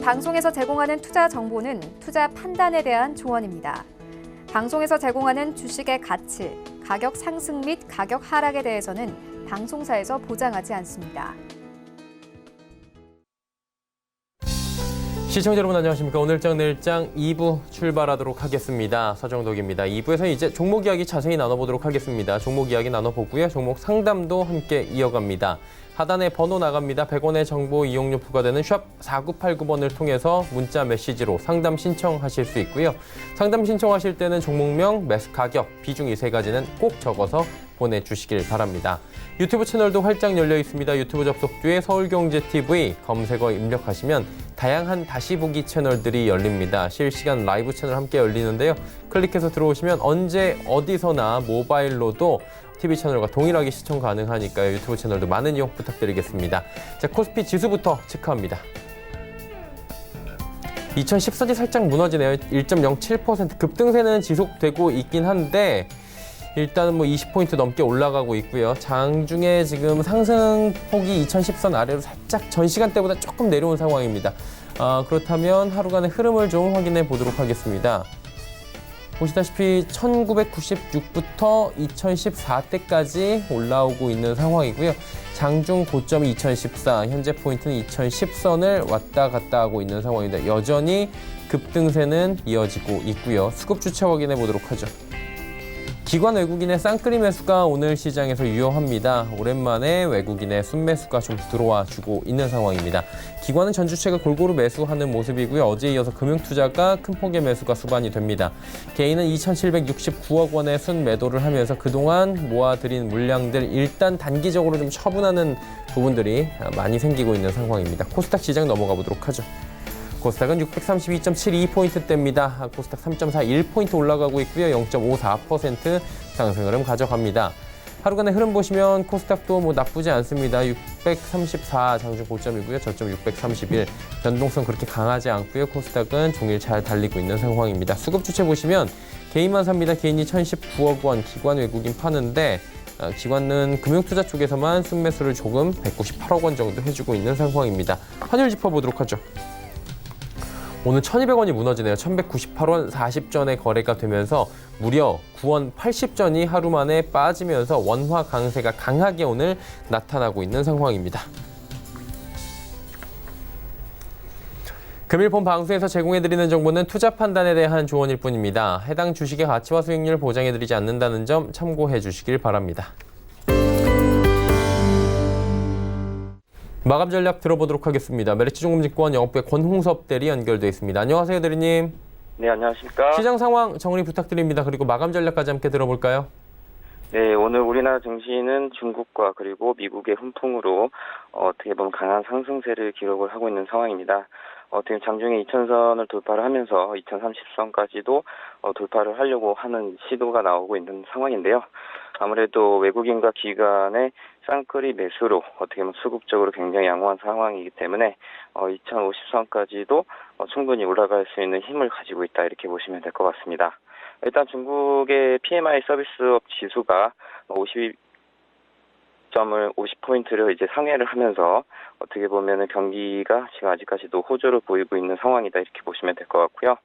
본 방송에서 제공하는 투자 정보는 투자 판단에 대한 조언입니다. 방송에서 제공하는 주식의 가치, 가격 상승 및 가격 하락에 대해서는 방송사에서 보장하지 않습니다. 시청자 여러분 안녕하십니까. 오늘장 내일장 2부 출발하도록 하겠습니다. 서정덕입니다. 2부에서 이제 종목 이야기 자세히 나눠보도록 하겠습니다. 종목 이야기 나눠보고요. 종목 상담도 함께 이어갑니다. 하단에 번호 나갑니다. 100원의 정보 이용료 부과되는 샵 4989번을 통해서 문자 메시지로 상담 신청하실 수 있고요. 상담 신청하실 때는 종목명, 매수 가격, 비중 이 세 가지는 꼭 적어서 보내주시길 바랍니다. 유튜브 채널도 활짝 열려 있습니다. 유튜브 접속 뒤에 서울경제TV 검색어 입력하시면 다양한 다시 보기 채널들이 열립니다. 실시간 라이브 채널 함께 열리는데요. 클릭해서 들어오시면 언제 어디서나 모바일로도 TV 채널과 동일하게 시청 가능하니까요. 유튜브 채널도 많은 이용 부탁드리겠습니다. 자, 코스피 지수부터 체크합니다. 2014년 살짝 무너지네요. 1.07% 급등세는 지속되고 있긴 한데 일단은 20포인트 넘게 올라가고 있고요. 장중에 지금 상승폭이 2010선 아래로 살짝 전 시간대보다 조금 내려온 상황입니다. 그렇다면 하루간의 흐름을 좀 확인해 보도록 하겠습니다. 보시다시피 1996부터 2014때까지 올라오고 있는 상황이고요. 장중 고점이 2014, 현재 포인트는 2010선을 왔다 갔다 하고 있는 상황입니다. 여전히 급등세는 이어지고 있고요. 수급 주체 확인해 보도록 하죠. 기관 외국인의 쌍끌이 매수가 오늘 시장에서 유효합니다. 오랜만에 외국인의 순매수가 좀 들어와 주고 있는 상황입니다. 기관은 전 주체가 골고루 매수하는 모습이고요. 어제에 이어서 금융투자가 큰 폭의 매수가 수반이 됩니다. 개인은 2,769억 원의 순매도를 하면서 그동안 모아들인 물량들 일단 단기적으로 좀 처분하는 부분들이 많이 생기고 있는 상황입니다. 코스닥 시장 넘어가 보도록 하죠. 코스닥은 632.72포인트대입니다. 코스닥 3.41포인트 올라가고 있고요. 0.54% 상승 흐름 가져갑니다. 하루간의 흐름 보시면 코스닥도 나쁘지 않습니다. 634 장중 고점이고요. 저점 631. 변동성 그렇게 강하지 않고요. 코스닥은 종일 잘 달리고 있는 상황입니다. 수급 주체 보시면 개인만 삽니다. 개인이 1,019억 원, 기관 외국인 파는데 기관은 금융투자 쪽에서만 순매수를 조금 198억 원 정도 해주고 있는 상황입니다. 환율 짚어보도록 하죠. 오늘 1,200원이 무너지네요. 1,198원 40전에 거래가 되면서 무려 9원 80전이 하루 만에 빠지면서 원화 강세가 강하게 오늘 나타나고 있는 상황입니다. 금일 본 방송에서 제공해드리는 정보는 투자 판단에 대한 조언일 뿐입니다. 해당 주식의 가치와 수익률 보장해드리지 않는다는 점 참고해 주시길 바랍니다. 마감 전략 들어보도록 하겠습니다. 메리츠증권증권 영업부의 권홍섭 대리 연결되어 있습니다. 안녕하세요, 대리님. 네, 안녕하십니까. 시장 상황 정리 부탁드립니다. 그리고 마감 전략까지 함께 들어볼까요? 네, 오늘 우리나라 증시는 중국과 그리고 미국의 훈풍으로 어떻게 보면 강한 상승세를 기록을 하고 있는 상황입니다. 어떻게 장중에 2000선을 돌파를 하면서 2030선까지도 돌파를 하려고 하는 시도가 나오고 있는 상황인데요. 아무래도 외국인과 기관의 쌍끌이 매수로 어떻게 보면 수급적으로 굉장히 양호한 상황이기 때문에 2050선까지도 충분히 올라갈 수 있는 힘을 가지고 있다 이렇게 보시면 될 것 같습니다. 일단 중국의 PMI 서비스업 지수가 50포인트를 이제 상회를 하면서 어떻게 보면은 경기가 지금 아직까지도 호조를 보이고 있는 상황이다 이렇게 보시면 될 것 같고요.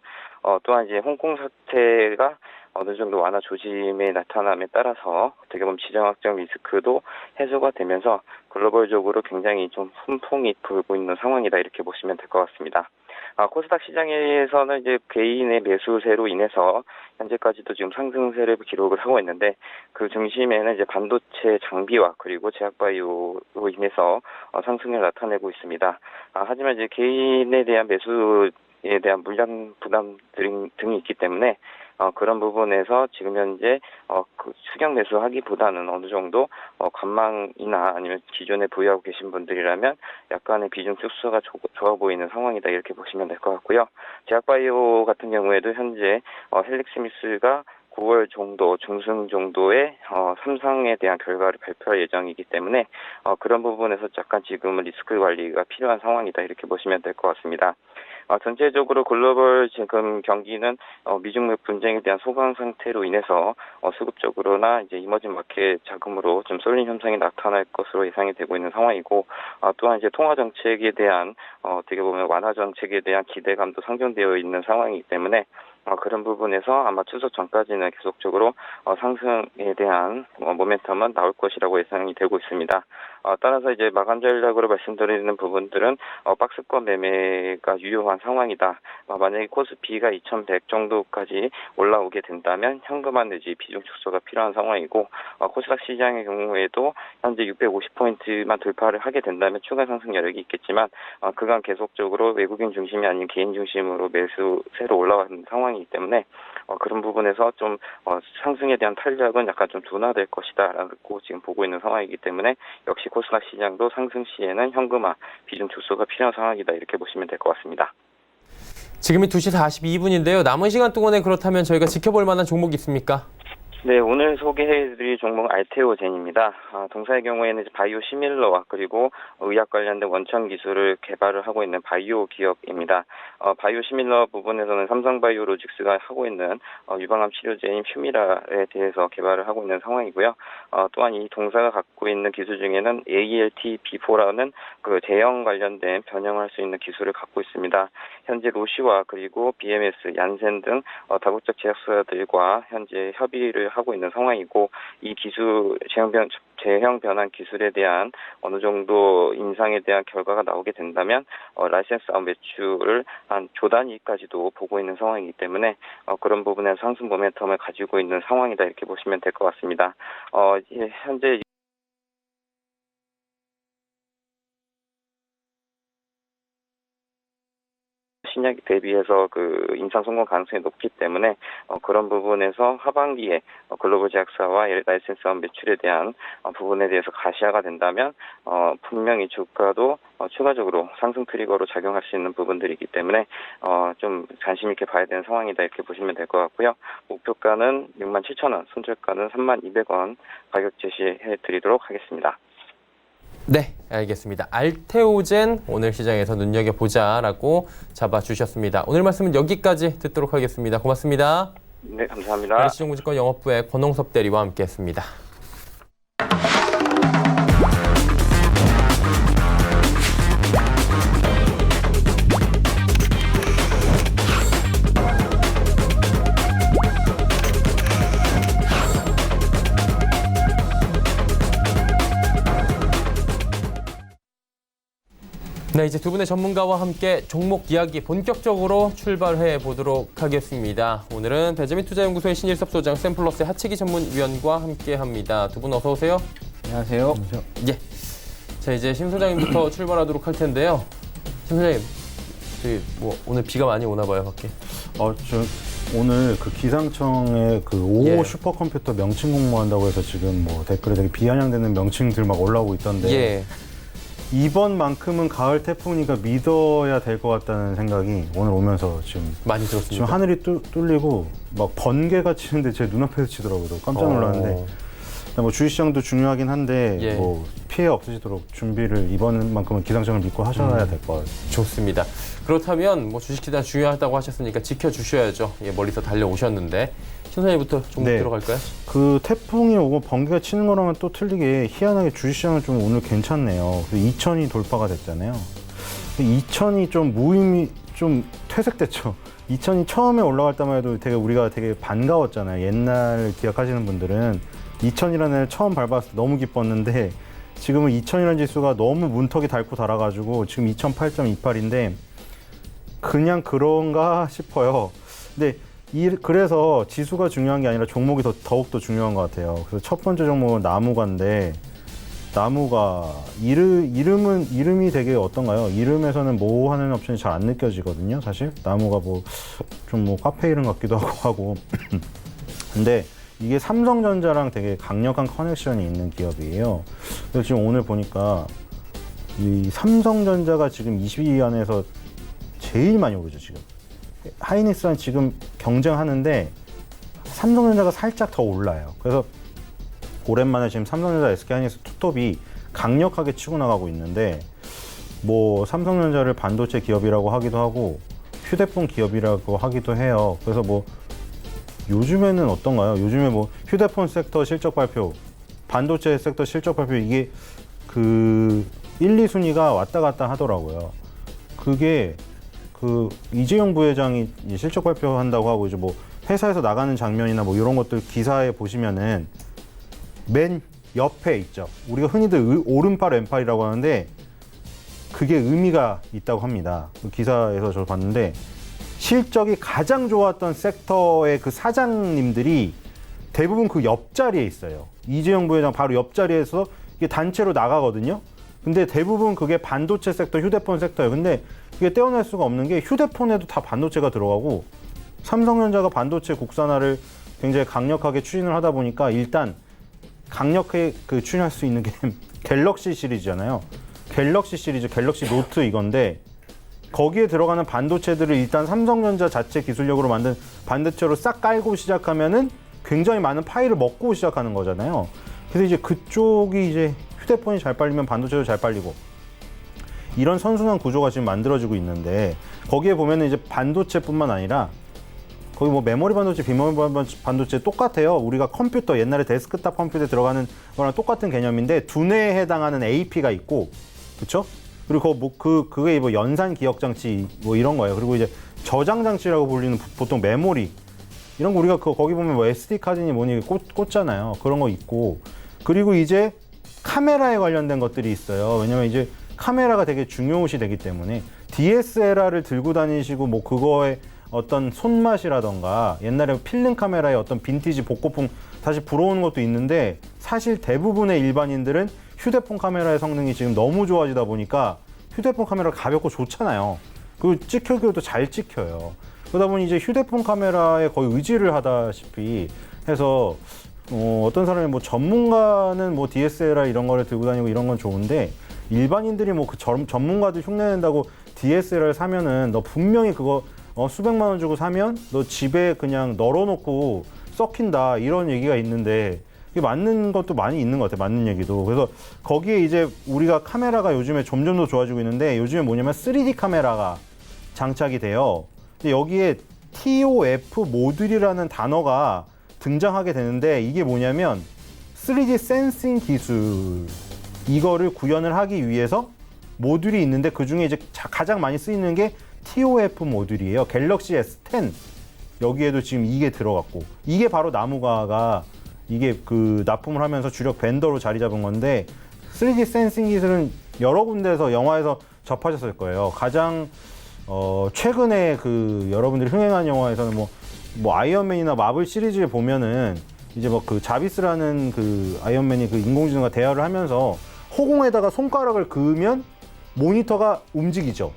또한 이제 홍콩 사태가 어느 정도 완화 조짐에 나타남에 따라서 어떻게 보면 지정학적 리스크도 해소가 되면서 글로벌적으로 굉장히 좀 훈풍이 불고 있는 상황이다 이렇게 보시면 될 것 같습니다. 코스닥 시장에서는 이제 개인의 매수세로 인해서 현재까지도 지금 상승세를 기록을 하고 있는데 그 중심에는 이제 반도체 장비와 그리고 제약바이오로 인해서 상승을 나타내고 있습니다. 하지만 이제 개인에 대한 매수에 대한 물량 부담 등이 있기 때문에 그런 부분에서 지금 현재 그 추격 매수하기보다는 어느 정도 관망이나 아니면 기존에 보유하고 계신 분들이라면 약간의 비중 축소가 좋아 보이는 상황이다 이렇게 보시면 될 것 같고요. 제약바이오 같은 경우에도 현재 헬릭스미스가 9월 정도, 중순 정도의 삼상에 대한 결과를 발표할 예정이기 때문에 그런 부분에서 약간 지금은 리스크 관리가 필요한 상황이다 이렇게 보시면 될 것 같습니다. 전체적으로 글로벌 지금 경기는 미중무 분쟁에 대한 소강 상태로 인해서 수급적으로나 이제 이머징 마켓 자금으로 좀 쏠림 현상이 나타날 것으로 예상이 되고 있는 상황이고, 또한 이제 통화 정책에 대한 어떻게 보면 완화 정책에 대한 기대감도 상존되어 있는 상황이기 때문에 그런 부분에서 아마 추석 전까지는 계속적으로 상승에 대한 모멘텀은 나올 것이라고 예상이 되고 있습니다. 따라서 이제 마감 전략으로 말씀드리는 부분들은 박스권 매매가 유효한 상황이다. 만약에 코스피가 2100 정도까지 올라오게 된다면 현금화 내지 비중 축소가 필요한 상황이고, 코스닥 시장의 경우에도 현재 650포인트만 돌파를 하게 된다면 추가 상승 여력이 있겠지만, 그간 계속적으로 외국인 중심이 아닌 개인 중심으로 매수세로 올라가는 상황이기 때문에 그런 부분에서 좀 상승에 대한 탄력은 약간 좀 둔화될 것이다라고 지금 보고 있는 상황이기 때문에, 역시 코스닥 시장도 상승 시에는 현금화, 비중 축소가 필요한 상황이다, 이렇게 보시면 될 것 같습니다. 지금이 2시 42분인데요. 남은 시간 동안에 그렇다면 저희가 지켜볼 만한 종목이 있습니까? 네, 오늘 소개해드릴 종목은 알테오젠입니다. 동사의 경우에는 이제 바이오 시밀러와 그리고 의약 관련된 원천 기술을 개발을 하고 있는 바이오 기업입니다. 바이오 시밀러 부분에서는 삼성바이오로직스가 하고 있는 유방암 치료제인 휴미라에 대해서 개발을 하고 있는 상황이고요. 또한 이 동사가 갖고 있는 기술 중에는 ALT-B4라는 그 제형 관련된 변형할 수 있는 기술을 갖고 있습니다. 현재 로시와 그리고 BMS, 얀센 등 다국적 제약사들과 현재 협의를 하고 있는 상황이고, 이 기술 제형 변환 기술에 대한 어느 정도 인상에 대한 결과가 나오게 된다면 라이센스 아웃 매출을 한 조 단위까지도 보고 있는 상황이기 때문에 그런 부분에서 상승 모멘텀을 가지고 있는 상황이다, 이렇게 보시면 될 것 같습니다. 현재 신약 대비해서 그 임상 성공 가능성이 높기 때문에 그런 부분에서 하반기에 글로벌 제약사와 라이센스 아웃 매출에 대한 부분에 대해서 가시화가 된다면 분명히 주가도 추가적으로 상승 트리거로 작용할 수 있는 부분들이기 때문에 좀 관심 있게 봐야 되는 상황이다, 이렇게 보시면 될 것 같고요. 목표가는 67,000원, 손절가는 32,000원 가격 제시해 드리도록 하겠습니다. 네, 알겠습니다. 알테오젠 오늘 시장에서 눈여겨보자라고 잡아주셨습니다. 오늘 말씀은 여기까지 듣도록 하겠습니다. 고맙습니다. 네, 감사합니다. 시종무증권 영업부의 권홍섭 대리와 함께했습니다. 네, 이제 두 분의 전문가와 함께 종목 이야기 본격적으로 출발해 보도록 하겠습니다. 오늘은 베자민 투자연구소의 신일섭 소장, 샘플러스의 하채기 전문위원과 함께합니다. 두 분 어서 오세요. 안녕하세요. 예. 자, 이제 심 소장님부터 출발하도록 할 텐데요. 심 소장님, 뭐 오늘 비가 많이 오나 봐요, 밖에. 오늘 그 기상청에 그 5호 슈퍼컴퓨터 명칭 공모한다고 해서 지금 뭐 댓글에 되게 비아냥되는 명칭들 막 올라오고 있던데. 예. 이번만큼은 가을 태풍이니까 믿어야 될 것 같다는 생각이 오늘 오면서 지금 많이 들었습니다. 지금 하늘이 뚫리고 막 번개가 치는데 제 눈앞에서 치더라고요. 깜짝 놀랐는데. 뭐 주식시장도 중요하긴 한데 뭐 피해 없으시도록 준비를 이번만큼은 기상청을 믿고 하셔야 될 것 같아요. 좋습니다. 그렇다면 뭐 주식시장 중요하다고 하셨으니까 지켜주셔야죠. 예, 멀리서 달려오셨는데. 신선이부터 종목 들어갈까요? 그 태풍이 오고 번개가 치는 거랑은 또 틀리게 희한하게 주식시장은 좀 오늘 괜찮네요. 2,000이 돌파가 됐잖아요. 2,000이 좀 무의미, 좀 퇴색됐죠. 2,000이 처음에 올라갈 때만 해도 우리가 되게 반가웠잖아요. 옛날 기억하시는 분들은 2,000이라는 처음 밟았을 때 너무 기뻤는데, 지금은 2,000이라는 지수가 너무 문턱이 닳고 달아가지고 지금 2,008.28인데 그냥 그런가 싶어요. 근데 그래서 지수가 중요한 게 아니라 종목이 더욱더 중요한 것 같아요. 그래서 첫 번째 종목은 나무가인데, 나무가 이름이 되게 어떤가요? 이름에서는 뭐 하는 옵션이 잘 안 느껴지거든요. 사실 나무가 뭐 카페 이름 같기도 하고 근데 이게 삼성전자랑 되게 강력한 커넥션이 있는 기업이에요. 그래서 지금 오늘 보니까 이 삼성전자가 지금 20위 안에서 제일 많이 오르죠, 지금. 하이닉스랑 지금 경쟁하는데 삼성전자가 살짝 더 올라요. 그래서 오랜만에 지금 삼성전자, SK하이닉스 투톱이 강력하게 치고 나가고 있는데, 뭐 삼성전자를 반도체 기업이라고 하기도 하고 휴대폰 기업이라고 하기도 해요. 그래서 뭐 요즘에는 어떤가요? 요즘에 뭐 휴대폰 섹터 실적 발표, 반도체 섹터 실적 발표 이게 그 1, 2순위가 왔다 갔다 하더라고요. 그게 그 이재용 부회장이 이제 실적 발표한다고 하고 이제 뭐 회사에서 나가는 장면이나 뭐 이런 것들 기사에 보시면은 맨 옆에 있죠. 우리가 흔히들 오른팔 왼팔이라고 하는데 그게 의미가 있다고 합니다. 그 기사에서 저 봤는데 실적이 가장 좋았던 섹터의 그 사장님들이 대부분 그 옆자리에 있어요. 이재용 부회장 바로 옆자리에서 이게 단체로 나가거든요. 근데 대부분 그게 반도체 섹터, 휴대폰 섹터예요. 근데 이게 떼어낼 수가 없는 게 휴대폰에도 다 반도체가 들어가고 삼성전자가 반도체 국산화를 굉장히 강력하게 추진을 하다 보니까 일단 강력하게 그 추진할 수 있는 게 갤럭시 시리즈잖아요. 갤럭시 시리즈, 갤럭시 노트 이건데 거기에 들어가는 반도체들을 일단 삼성전자 자체 기술력으로 만든 반도체로 싹 깔고 시작하면은 굉장히 많은 파일을 먹고 시작하는 거잖아요. 그래서 이제 그쪽이 이제 휴대폰이 잘 빨리면 반도체도 잘 빨리고 이런 선순환 구조가 지금 만들어지고 있는데 거기에 보면은 이제 반도체뿐만 아니라 거기 뭐 메모리 반도체, 비메모리 반도체 똑같아요. 우리가 컴퓨터 옛날에 데스크탑 컴퓨터에 들어가는 거랑 똑같은 개념인데 두뇌에 해당하는 AP가 있고, 그렇죠? 그리고 그게 뭐 연산 기억 장치 뭐 이런 거예요. 그리고 이제 저장 장치라고 불리는 보통 메모리 이런 거 우리가 거기 보면 뭐 SD 카드니 뭐니 꽂잖아요. 그런 거 있고 그리고 이제 카메라에 관련된 것들이 있어요. 왜냐면 이제 카메라가 되게 중요시 되기 때문에 DSLR을 들고 다니시고 뭐 그거에 어떤 손맛이라던가 옛날에 필름 카메라의 어떤 빈티지 복고풍 다시 불어오는 것도 있는데 사실 대부분의 일반인들은 휴대폰 카메라의 성능이 지금 너무 좋아지다 보니까 휴대폰 카메라가 가볍고 좋잖아요. 그리고 찍혀도 잘 찍혀요. 그러다 보니 이제 휴대폰 카메라에 거의 의지를 하다시피 해서 어떤 사람이 뭐 전문가는 뭐 DSLR 이런 거를 들고 다니고 이런 건 좋은데 일반인들이 뭐 그 전문가들 흉내낸다고 DSLR 사면은 너 분명히 그거 수백만 원 주고 사면 너 집에 그냥 널어놓고 썩힌다 이런 얘기가 있는데 이게 맞는 것도 많이 있는 것 같아요. 맞는 얘기도. 그래서 거기에 이제 우리가 카메라가 요즘에 점점 더 좋아지고 있는데 요즘에 뭐냐면 3D 카메라가 장착이 돼요. 근데 여기에 TOF 모듈이라는 단어가 등장하게 되는데 이게 뭐냐면 3D 센싱 기술 이거를 구현을 하기 위해서 모듈이 있는데 그 중에 이제 가장 많이 쓰이는 게 TOF 모듈이에요. 갤럭시 S10 여기에도 지금 이게 들어갔고 이게 바로 나무가가 이게 그 납품을 하면서 주력 벤더로 자리 잡은 건데 3D 센싱 기술은 여러 군데에서 영화에서 접하셨을 거예요. 가장 최근에 그 여러분들이 흥행한 영화에서는 뭐 아이언맨이나 마블 시리즈에 보면은 이제 뭐 그 자비스라는 그 아이언맨이 그 인공지능과 대화를 하면서 허공에다가 손가락을 그으면 모니터가 움직이죠.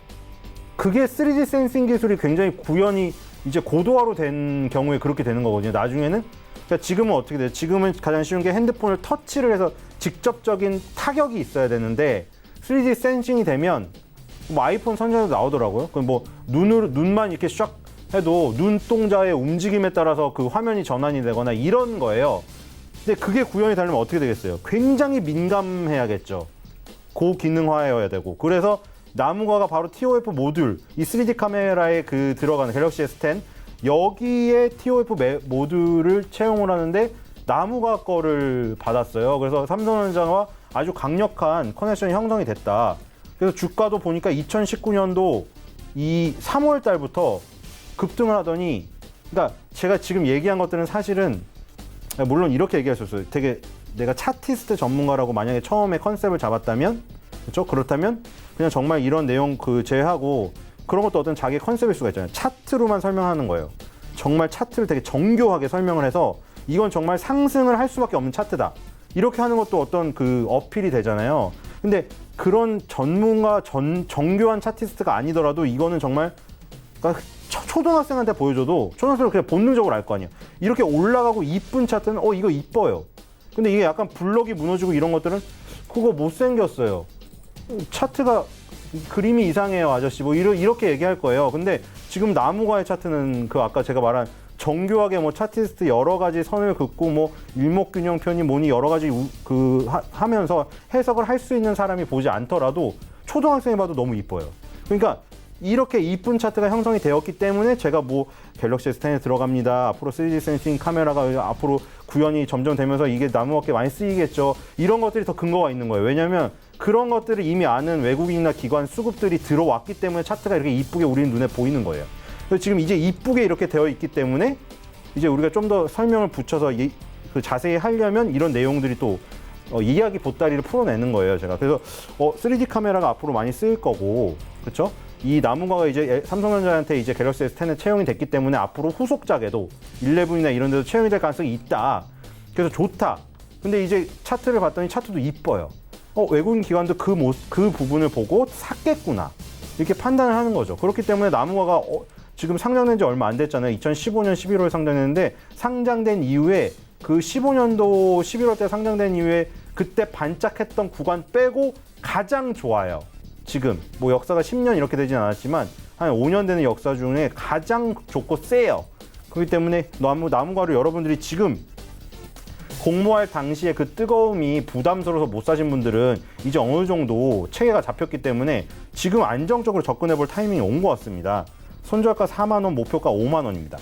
그게 3D 센싱 기술이 굉장히 구현이 이제 고도화로 된 경우에 그렇게 되는 거거든요. 나중에는 그러니까 지금은 어떻게 돼요? 지금은 가장 쉬운 게 핸드폰을 터치를 해서 직접적인 타격이 있어야 되는데 3D 센싱이 되면 뭐 아이폰 선전에도 나오더라고요. 그럼 뭐 눈만 이렇게 샥 해도 눈동자의 움직임에 따라서 그 화면이 전환이 되거나 이런 거예요. 근데 그게 구현이 되려면 어떻게 되겠어요? 굉장히 민감해야겠죠. 고기능화여야 되고. 그래서 나무가가 바로 TOF 모듈, 이 3D 카메라에 그 들어가는 갤럭시 S10 여기에 TOF 모듈을 채용을 하는데 나무가 거를 받았어요. 그래서 삼성전자와 아주 강력한 커넥션이 형성이 됐다. 그래서 주가도 보니까 2019년도 이 3월 달부터 급등을 하더니, 그러니까 제가 지금 얘기한 것들은 사실은 물론 이렇게 얘기할 수 있어요. 되게 내가 차티스트 전문가라고 만약에 처음에 컨셉을 잡았다면, 그렇죠? 그렇다면 그냥 정말 이런 내용 그 제외하고 그런 것도 어떤 자기 컨셉일 수가 있잖아요. 차트로만 설명하는 거예요. 정말 차트를 되게 정교하게 설명을 해서 이건 정말 상승을 할 수밖에 없는 차트다. 이렇게 하는 것도 어떤 그 어필이 되잖아요. 근데 그런 전문가 정교한 차티스트가 아니더라도 이거는 정말 그러니까 초등학생한테 보여줘도 초등학생은 그냥 본능적으로 알 거 아니에요. 이렇게 올라가고 이쁜 차트는 이거 이뻐요. 근데 이게 약간 블럭이 무너지고 이런 것들은 그거 못생겼어요. 차트가 그림이 이상해요, 아저씨. 뭐 이렇게 얘기할 거예요. 근데 지금 나무가의 차트는 그 아까 제가 말한 정교하게 뭐 차티스트 여러 가지 선을 긋고 뭐 일목균형 편이 뭐니 여러 가지 하면서 해석을 할 수 있는 사람이 보지 않더라도 초등학생이 봐도 너무 이뻐요. 그러니까 이렇게 이쁜 차트가 형성이 되었기 때문에 제가 뭐 갤럭시 S10에 들어갑니다. 앞으로 3D 센싱 카메라가 앞으로 구현이 점점 되면서 이게 나무밖에 많이 쓰이겠죠. 이런 것들이 더 근거가 있는 거예요. 왜냐하면 그런 것들을 이미 아는 외국인이나 기관 수급들이 들어왔기 때문에 차트가 이렇게 이쁘게 우리 눈에 보이는 거예요. 그래서 지금 이제 이쁘게 이렇게 되어 있기 때문에 이제 우리가 좀 더 설명을 붙여서 그 자세히 하려면 이런 내용들이 또 이야기 보따리를 풀어내는 거예요, 제가. 그래서 3D 카메라가 앞으로 많이 쓰일 거고, 그렇죠? 이 나무가가 이제 삼성전자한테 이제 갤럭시 S10에 채용이 됐기 때문에 앞으로 후속작에도 11이나 이런 데도 채용이 될 가능성이 있다. 그래서 좋다. 근데 이제 차트를 봤더니 차트도 이뻐요. 외국인 기관도 그 부분을 보고 샀겠구나. 이렇게 판단을 하는 거죠. 그렇기 때문에 나무가가 지금 상장된 지 얼마 안 됐잖아요. 2015년 11월에 상장됐는데 상장된 이후에 그 15년도 11월 때 상장된 이후에 그때 반짝했던 구간 빼고 가장 좋아요. 지금 뭐 역사가 10년 이렇게 되진 않았지만 한 5년 되는 역사 중에 가장 좋고 세요. 그렇기 때문에 나무가루 여러분들이 지금 공모할 당시에 그 뜨거움이 부담스러워서 못 사신 분들은 이제 어느 정도 체계가 잡혔기 때문에 지금 안정적으로 접근해 볼 타이밍이 온 것 같습니다. 손절가 4만 원, 목표가 5만 원입니다.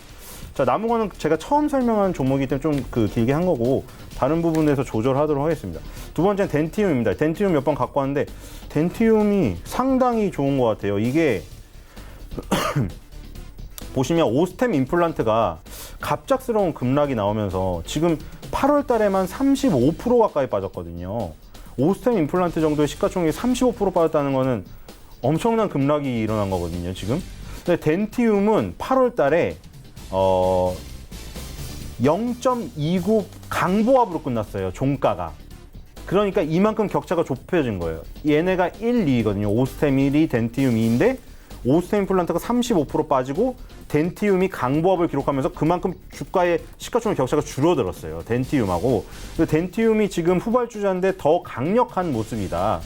자, 나무가는 제가 처음 설명한 종목이기 때문에 좀 길게 한 거고 다른 부분에서 조절하도록 하겠습니다. 두 번째는 덴티움입니다. 덴티움 몇 번 갖고 왔는데 덴티움이 상당히 좋은 것 같아요. 이게 보시면 오스템 임플란트가 갑작스러운 급락이 나오면서 지금 8월 달에만 35% 가까이 빠졌거든요. 오스템 임플란트 정도의 시가총액이 35% 빠졌다는 거는 엄청난 급락이 일어난 거거든요, 지금. 근데 덴티움은 8월 달에 0.29 강보합으로 끝났어요, 종가가. 그러니까 이만큼 격차가 좁혀진 거예요. 얘네가 1, 2거든요. 오스템 1이 덴티움 2인데 오스템 임플란트가 35% 빠지고 덴티움이 강보합을 기록하면서 그만큼 주가의 시가총액 격차가 줄어들었어요, 덴티움하고. 덴티움이 지금 후발주자인데 더 강력한 모습이다.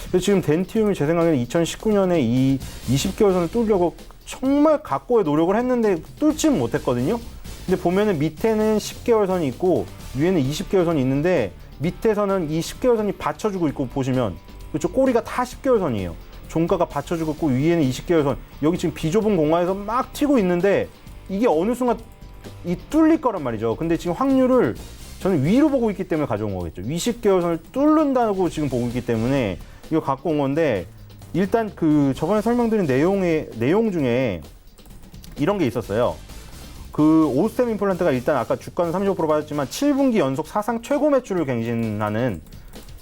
그래서 지금 덴티움이 제 생각에는 2019년에 이 20개월 선을 뚫으려고 정말 각고의 노력을 했는데 뚫지는 못했거든요. 근데 보면은 밑에는 10개월 선이 있고 위에는 20개월 선이 있는데 밑에서는 이 10개월 선이 받쳐주고 있고 보시면 그렇죠, 꼬리가 다 10개월 선이에요. 종가가 받쳐주고 있고 위에는 20개월 선, 여기 지금 비좁은 공간에서 막 튀고 있는데 이게 어느 순간 이 뚫릴 거란 말이죠. 근데 지금 확률을 저는 위로 보고 있기 때문에 가져온 거겠죠. 20개월 선을 뚫는다고 지금 보고 있기 때문에 이거 갖고 온 건데, 일단 그 저번에 설명드린 내용 중에 이런 게 있었어요. 그 오스템 임플란트가 일단 아까 주가는 35% 빠졌지만 7분기 연속 사상 최고 매출을 갱신하는,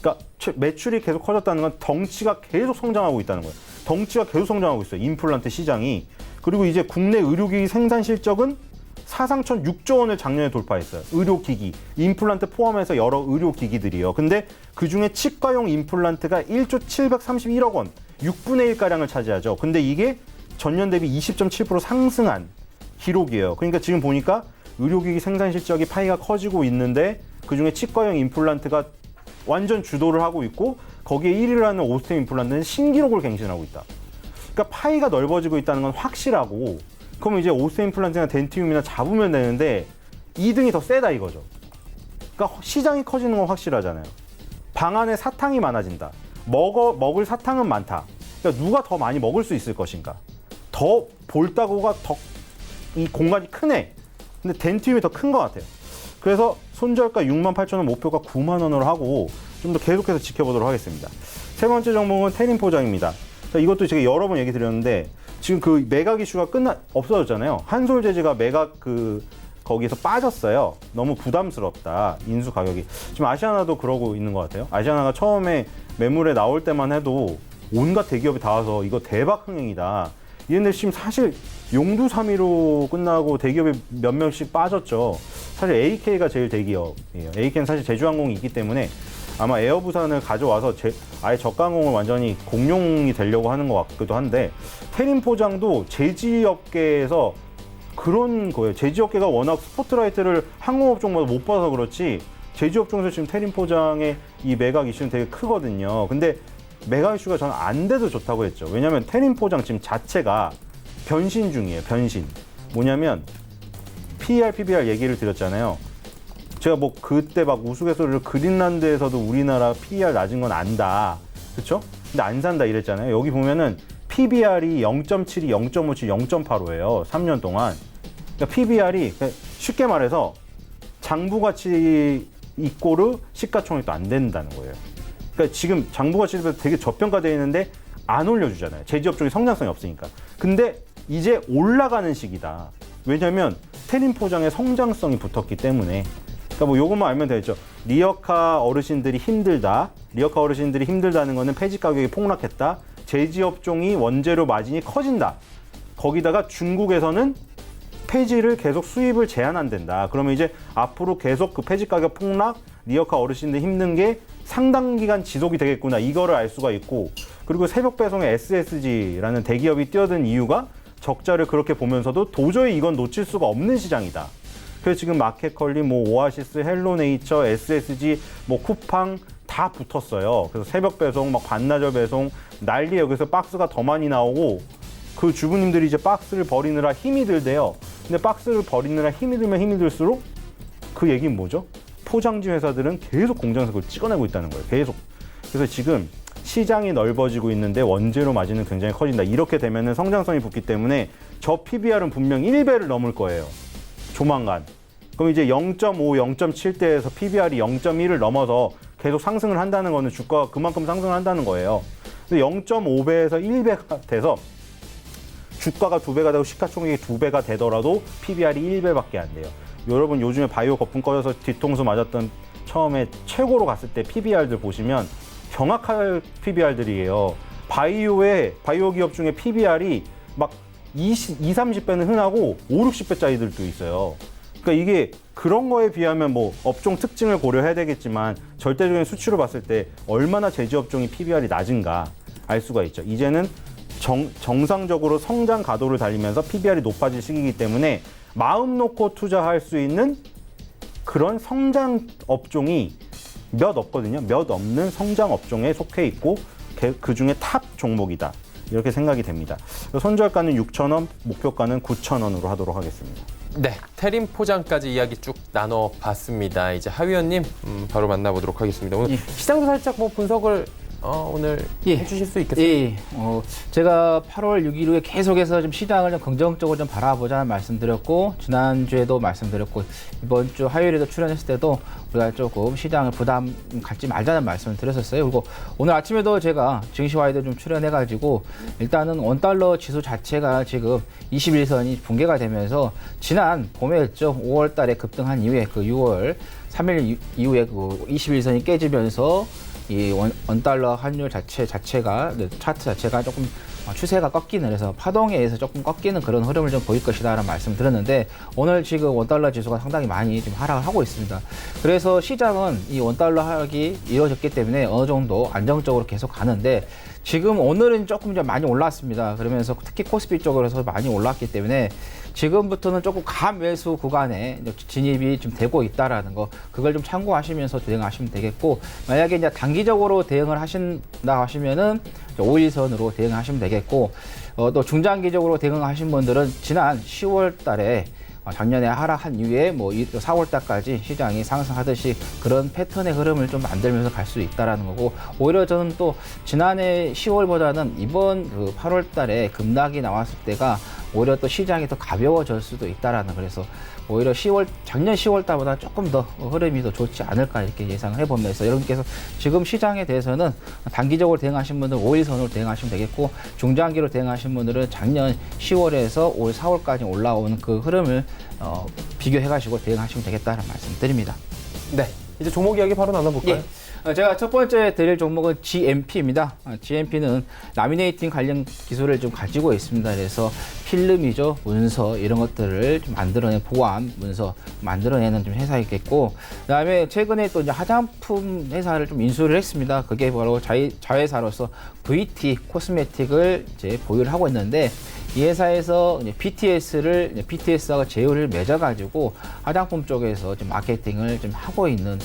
그러니까 매출이 계속 커졌다는 건 덩치가 계속 성장하고 있다는 거예요. 덩치가 계속 성장하고 있어요, 임플란트 시장이. 그리고 이제 국내 의료기기 생산 실적은 사상천 6조 원을 작년에 돌파했어요. 의료기기, 임플란트 포함해서 여러 의료기기들이요. 근데 그중에 치과용 임플란트가 1조 731억 원, 6분의 1가량을 차지하죠. 근데 이게 전년 대비 20.7% 상승한 기록이에요. 그러니까 지금 보니까 의료기기 생산 실적이 파이가 커지고 있는데 그중에 치과용 임플란트가 완전 주도를 하고 있고 거기에 1위를 하는 오스템 임플란트는 신기록을 갱신하고 있다. 그러니까 파이가 넓어지고 있다는 건 확실하고, 그러면 이제 오스템 임플란트나 덴티움이나 잡으면 되는데 2등이 더 세다 이거죠. 그러니까 시장이 커지는 건 확실하잖아요. 방 안에 사탕이 많아진다. 먹을 사탕은 많다. 그러니까 누가 더 많이 먹을 수 있을 것인가. 더 볼따구가 더 이 공간이 크네. 근데 덴티움이 더 큰 것 같아요. 그래서 손절가 68,000원, 목표가 9만 원으로 하고 좀 더 계속해서 지켜보도록 하겠습니다. 세 번째 종목은 테린 포장입니다. 자, 이것도 제가 여러 번 얘기 드렸는데 지금 그 매각 이슈가 없어졌잖아요. 한솔재즈가 매각 거기서 빠졌어요. 너무 부담스럽다, 인수 가격이. 지금 아시아나도 그러고 있는 것 같아요. 아시아나가 처음에 매물에 나올 때만 해도 온갖 대기업이 다 와서 이거 대박 흥행이다 이랬는데 지금 사실 용두사미로 끝나고 대기업이 몇 명씩 빠졌죠. 사실 AK가 제일 대기업이에요. AK는 사실 제주항공이 있기 때문에 아마 에어부산을 가져와서 아예 저가항공을 완전히 공룡이 되려고 하는 것 같기도 한데, 테린 포장도 제지업계에서 그런 거예요. 제지업계가 워낙 스포트라이트를 항공업종마다 못 받아서 그렇지 제지업종에서 지금 테린 포장의 이 매각 이슈는 되게 크거든요. 근데 매각 이슈가 저는 안 돼도 좋다고 했죠. 왜냐하면 테린 포장 지금 자체가 변신 중이에요. 변신. 뭐냐면 PER, PBR 얘기를 드렸잖아요. 제가 뭐 그때 막 우스갯소리를 그린란드에서도 우리나라 PER 낮은 건 안다, 그렇죠? 근데 안 산다 이랬잖아요. 여기 보면은 PBR이 0.72, 0.57, 0.85예요. 3년 동안. 그러니까 PBR이 쉽게 말해서 장부가치 이꼬르 시가총액도 안 된다는 거예요. 그러니까 지금 장부가치도 되게 저평가되어 있는데 안 올려주잖아요. 제지업종이 성장성이 없으니까. 근데 이제 올라가는 시기다. 왜냐하면 테린 포장에 성장성이 붙었기 때문에. 그러니까 뭐 요것만 알면 되죠. 리어카 어르신들이 힘들다. 리어카 어르신들이 힘들다는 거는 폐지 가격이 폭락했다. 제지업종이 원재료 마진이 커진다. 거기다가 중국에서는 폐지를 계속 수입을 제한한다. 그러면 이제 앞으로 계속 그 폐지 가격 폭락, 리어카 어르신들 힘든 게 상당 기간 지속이 되겠구나. 이거를 알 수가 있고, 그리고 새벽 배송의 SSG라는 대기업이 뛰어든 이유가 적자를 그렇게 보면서도 도저히 이건 놓칠 수가 없는 시장이다. 그래서 지금 마켓컬리, 뭐 오아시스, 헬로네이처, SSG, 뭐 쿠팡 다 붙었어요. 그래서 새벽 배송, 막 반나절 배송 난리예요. 그래서 박스가 더 많이 나오고 그 주부님들이 이제 박스를 버리느라 힘이 들대요. 근데 박스를 버리느라 힘이 들면 힘이 들수록 그 얘기는 뭐죠? 포장지 회사들은 계속 공장에서 그걸 찍어내고 있다는 거예요. 계속. 그래서 지금 시장이 넓어지고 있는데 원재료 마진은 굉장히 커진다. 이렇게 되면은 성장성이 붙기 때문에 저 PBR은 분명 1배를 넘을 거예요. 조만간. 그럼 이제 0.5, 0.7대에서 PBR이 0.1을 넘어서 계속 상승을 한다는 거는 주가가 그만큼 상승을 한다는 거예요. 근데 0.5배에서 1배가 돼서 주가가 2배가 되고 시가총액이 2배가 되더라도 PBR이 1배밖에 안 돼요. 여러분 요즘에 바이오 거품 꺼져서 뒤통수 맞았던 처음에 최고로 갔을 때 PBR들 보시면 경악할 PBR들이에요. 바이오 기업 중에 PBR이 막 20, 30배는 흔하고 5, 60배짜리들도 있어요. 그러니까 이게 그런 거에 비하면 뭐 업종 특징을 고려해야 되겠지만 절대적인 수치로 봤을 때 얼마나 제지업종이 PBR이 낮은가 알 수가 있죠. 이제는 정상적으로 성장 가도를 달리면서 PBR이 높아질 시기이기 때문에 마음 놓고 투자할 수 있는 그런 성장 업종이 몇 없거든요. 몇 없는 성장 업종에 속해 있고 그 중에 탑 종목이다. 이렇게 생각이 됩니다. 손절가는 6,000원, 목표가는 9,000원으로 하도록 하겠습니다. 네, 테린 포장까지 이야기 쭉 나눠봤습니다. 이제 하 위원님 바로 만나보도록 하겠습니다. 오늘 시장도 살짝 뭐 분석을 오늘 해주실 수 있겠어요? 예. 제가 8월 6일 후에 계속해서 좀 시장을 좀 긍정적으로 좀 바라보자는 말씀드렸고, 지난주에도 말씀드렸고, 이번 주 화요일에도 출연했을 때도 우리가 조금 시장을 부담 갖지 말자는 말씀을 드렸었어요. 그리고 오늘 아침에도 제가 증시와에도 좀 출연해가지고, 일단은 원달러 지수 자체가 지금 21선이 붕괴가 되면서 지난 봄에였죠. 5월 달에 급등한 이후에 그 6월 3일 이후에 그 21선이 깨지면서 이 원달러 환율 자체가 차트 자체가 조금 추세가 꺾이는, 그래서 파동에 의해서 조금 꺾이는 그런 흐름을 좀 보일 것이다라는 말씀을 드렸는데, 오늘 지금 원달러 지수가 상당히 많이 좀 하락을 하고 있습니다. 그래서 시장은 이 원달러 하락이 이루어졌기 때문에 어느 정도 안정적으로 계속 가는데, 지금 오늘은 조금 좀 많이 올랐습니다. 그러면서 특히 코스피 쪽으로서 많이 올랐기 때문에 지금부터는 조금 감매수 구간에 진입이 좀 되고 있다라는 거, 그걸 좀 참고하시면서 대응하시면 되겠고, 만약에 이제 단기적으로 대응을 하신다 하시면은 5일선으로 대응하시면 되겠고, 또 중장기적으로 대응하신 분들은 지난 10월 달에 작년에 하락한 이후에 뭐 4월 달까지 시장이 상승하듯이 그런 패턴의 흐름을 좀 만들면서 갈 수 있다라는 거고, 오히려 저는 또 지난해 10월보다는 이번 그 8월 달에 급락이 나왔을 때가 오히려 또 시장이 더 가벼워질 수도 있다라는, 그래서 오히려 작년 10월 달보다 조금 더 흐름이 더 좋지 않을까 이렇게 예상을 해보면서, 여러분께서 지금 시장에 대해서는 단기적으로 대응하신 분들 5일선으로 대응하시면 되겠고, 중장기로 대응하신 분들은 작년 10월에서 올 4월까지 올라오는 그 흐름을 비교해가지고 대응하시면 되겠다는 말씀 드립니다. 네, 이제 종목 이야기 바로 나눠볼까요? 예. 제가 첫 번째 드릴 종목은 GMP입니다. GMP는 라미네이팅 관련 기술을 좀 가지고 있습니다. 그래서 필름이죠, 문서 이런 것들을 좀 만들어내는, 보안 문서 만들어내는 좀 회사이겠고, 그다음에 최근에 또 이제 화장품 회사를 좀 인수를 했습니다. 그게 바로 자회사로서 VT 코스메틱을 이제 보유를 하고 있는데, 이 회사에서 이제 BTS하고 제휴를 맺어가지고 화장품 쪽에서 좀 마케팅을 좀 하고 있는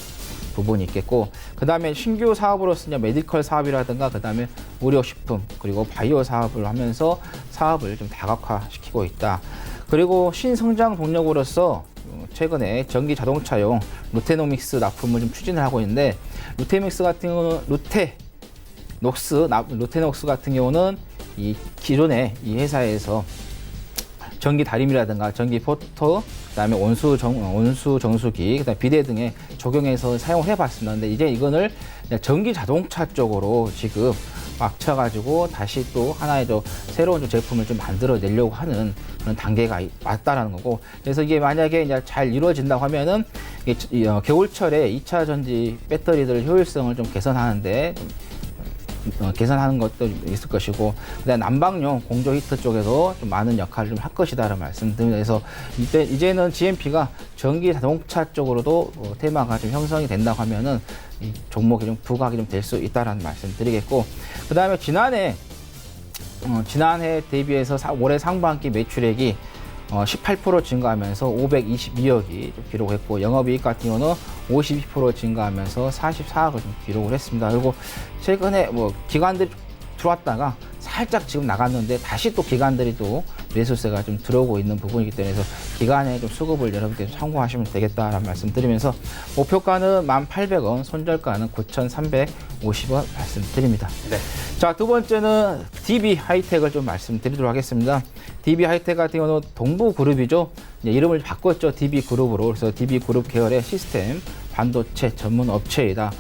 부분이 있겠고, 그 다음에 신규 사업으로서 이제 메디컬 사업이라든가, 그 다음에 의료식품, 그리고 바이오 사업을 하면서 사업을 좀 다각화시키고 있다. 그리고 신성장 동력으로서 최근에 전기 자동차용 루테노믹스 납품을 좀 추진을 하고 있는데, 루테녹스 같은 경우는 이 기존에 이 회사에서 전기 다림이라든가 전기 포터, 그다음에 온수 정수기, 그다음에 비대 등에 적용해서 사용을 해봤습니다. 근데 이제 이거를 전기 자동차 쪽으로 지금 맞춰가지고 다시 또 하나의 새로운 제품을 좀 만들어내려고 하는 그런 단계가 왔다라는 거고, 그래서 이게 만약에 이제 잘 이루어진다고 하면은 겨울철에 2차 전지 배터리들 효율성을 좀 개선하는데 개선하는 것도 있을 것이고, 그다음에 난방용 공조 히터 쪽에도 좀 많은 역할을 좀 할 것이다라는 말씀드립니다. 그래서 이제는 GMP가 전기 자동차 쪽으로도 테마가 좀 형성이 된다고 하면은 이 종목이 좀 부각이 좀 될 수 있다라는 말씀드리겠고, 그다음에 지난해 대비해서 올해 상반기 매출액이 18% 증가하면서 522억이 기록했고, 영업이익 같은 경우는 52% 증가하면서 44억을 좀 기록을 했습니다. 그리고 최근에 기관들이 들어왔다가 살짝 지금 나갔는데 다시 또 기관들이 또 매수세가 좀 들어오고 있는 부분이기 때문에 기관에 좀 수급을 여러분께서 참고하시면 되겠다라는 말씀드리면서 목표가는 1,800원, 손절가는 9,350원 말씀드립니다. 네. 자, 두 번째는 DB 하이텍을 좀 말씀드리도록 하겠습니다. DB 하이텍 같은 경우는 동부그룹이죠. 이름을 바꿨죠. DB그룹으로. 그래서 DB그룹 계열의 시스템 반도체 전문 업체이다.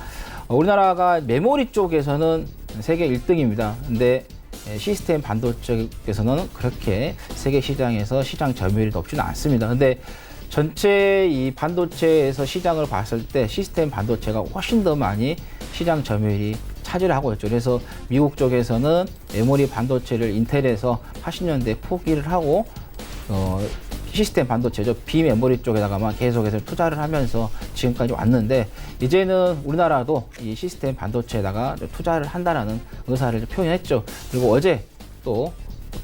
우리나라가 메모리 쪽에서는 세계 1등입니다. 근데 시스템 반도체에서는 그렇게 세계 시장에서 시장 점유율이 높지는 않습니다. 근데 전체 이 반도체에서 시장을 봤을 때 시스템 반도체가 훨씬 더 많이 시장 점유율이 차지를 하고 있죠. 그래서 미국 쪽에서는 메모리 반도체를 인텔에서 80년대 포기를 하고 시스템 반도체죠. 비메모리 쪽에다가만 계속해서 투자를 하면서 지금까지 왔는데, 이제는 우리나라도 이 시스템 반도체에다가 투자를 한다라는 의사를 표현했죠. 그리고 어제 또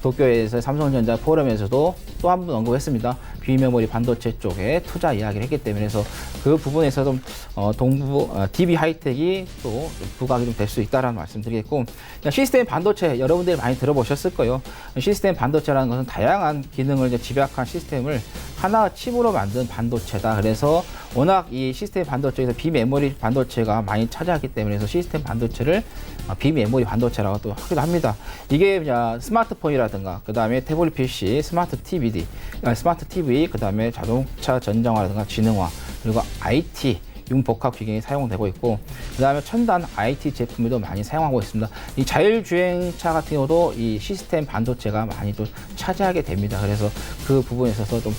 도쿄에서 삼성전자 포럼에서도 또 한 번 언급했습니다. 비메모리 반도체 쪽에 투자 이야기를 했기 때문에, 그래서 그 부분에서 좀 DB 하이텍이 또 부각이 좀 될 수 있다라는 말씀드리겠고, 시스템 반도체 여러분들이 많이 들어보셨을 거예요. 시스템 반도체라는 것은 다양한 기능을 이제 집약한 시스템을 하나 칩으로 만든 반도체다. 그래서 워낙 이 시스템 반도체에서 비메모리 반도체가 많이 차지하기 때문에 그래서 시스템 반도체를 비메모리 반도체라고 또 하기도 합니다. 이게 스마트폰이라든가 그 다음에 태블릿 PC, 스마트 TV, 그 다음에 자동차 전장화라든가 지능화, 그리고 IT 융복합 기기에 사용되고 있고, 그 다음에 첨단 IT 제품들도 많이 사용하고 있습니다. 이 자율주행차 같은 경우도 이 시스템 반도체가 많이 또 차지하게 됩니다. 그래서 그 부분에 있어서 좀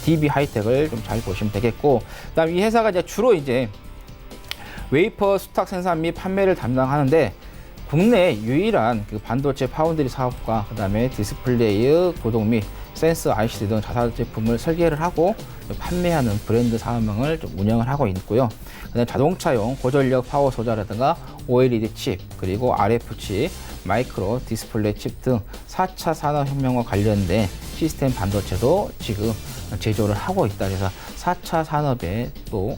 DB 하이텍을 좀 잘 보시면 되겠고, 그 다음 이 회사가 이제 주로 이제 웨이퍼 수탁 생산 및 판매를 담당하는데, 국내 유일한 그 반도체 파운드리 사업과 그 다음에 디스플레이, 고동 및 센서 IC 등 자사 제품을 설계를 하고 판매하는 브랜드 사업명을 좀 운영을 하고 있고요. 그다음에 자동차용 고전력 파워 소자라든가 OLED 칩, 그리고 RF 칩, 마이크로 디스플레이 칩 등 4차 산업혁명과 관련된 시스템 반도체도 지금 제조를 하고 있다. 그래서 4차 산업에 또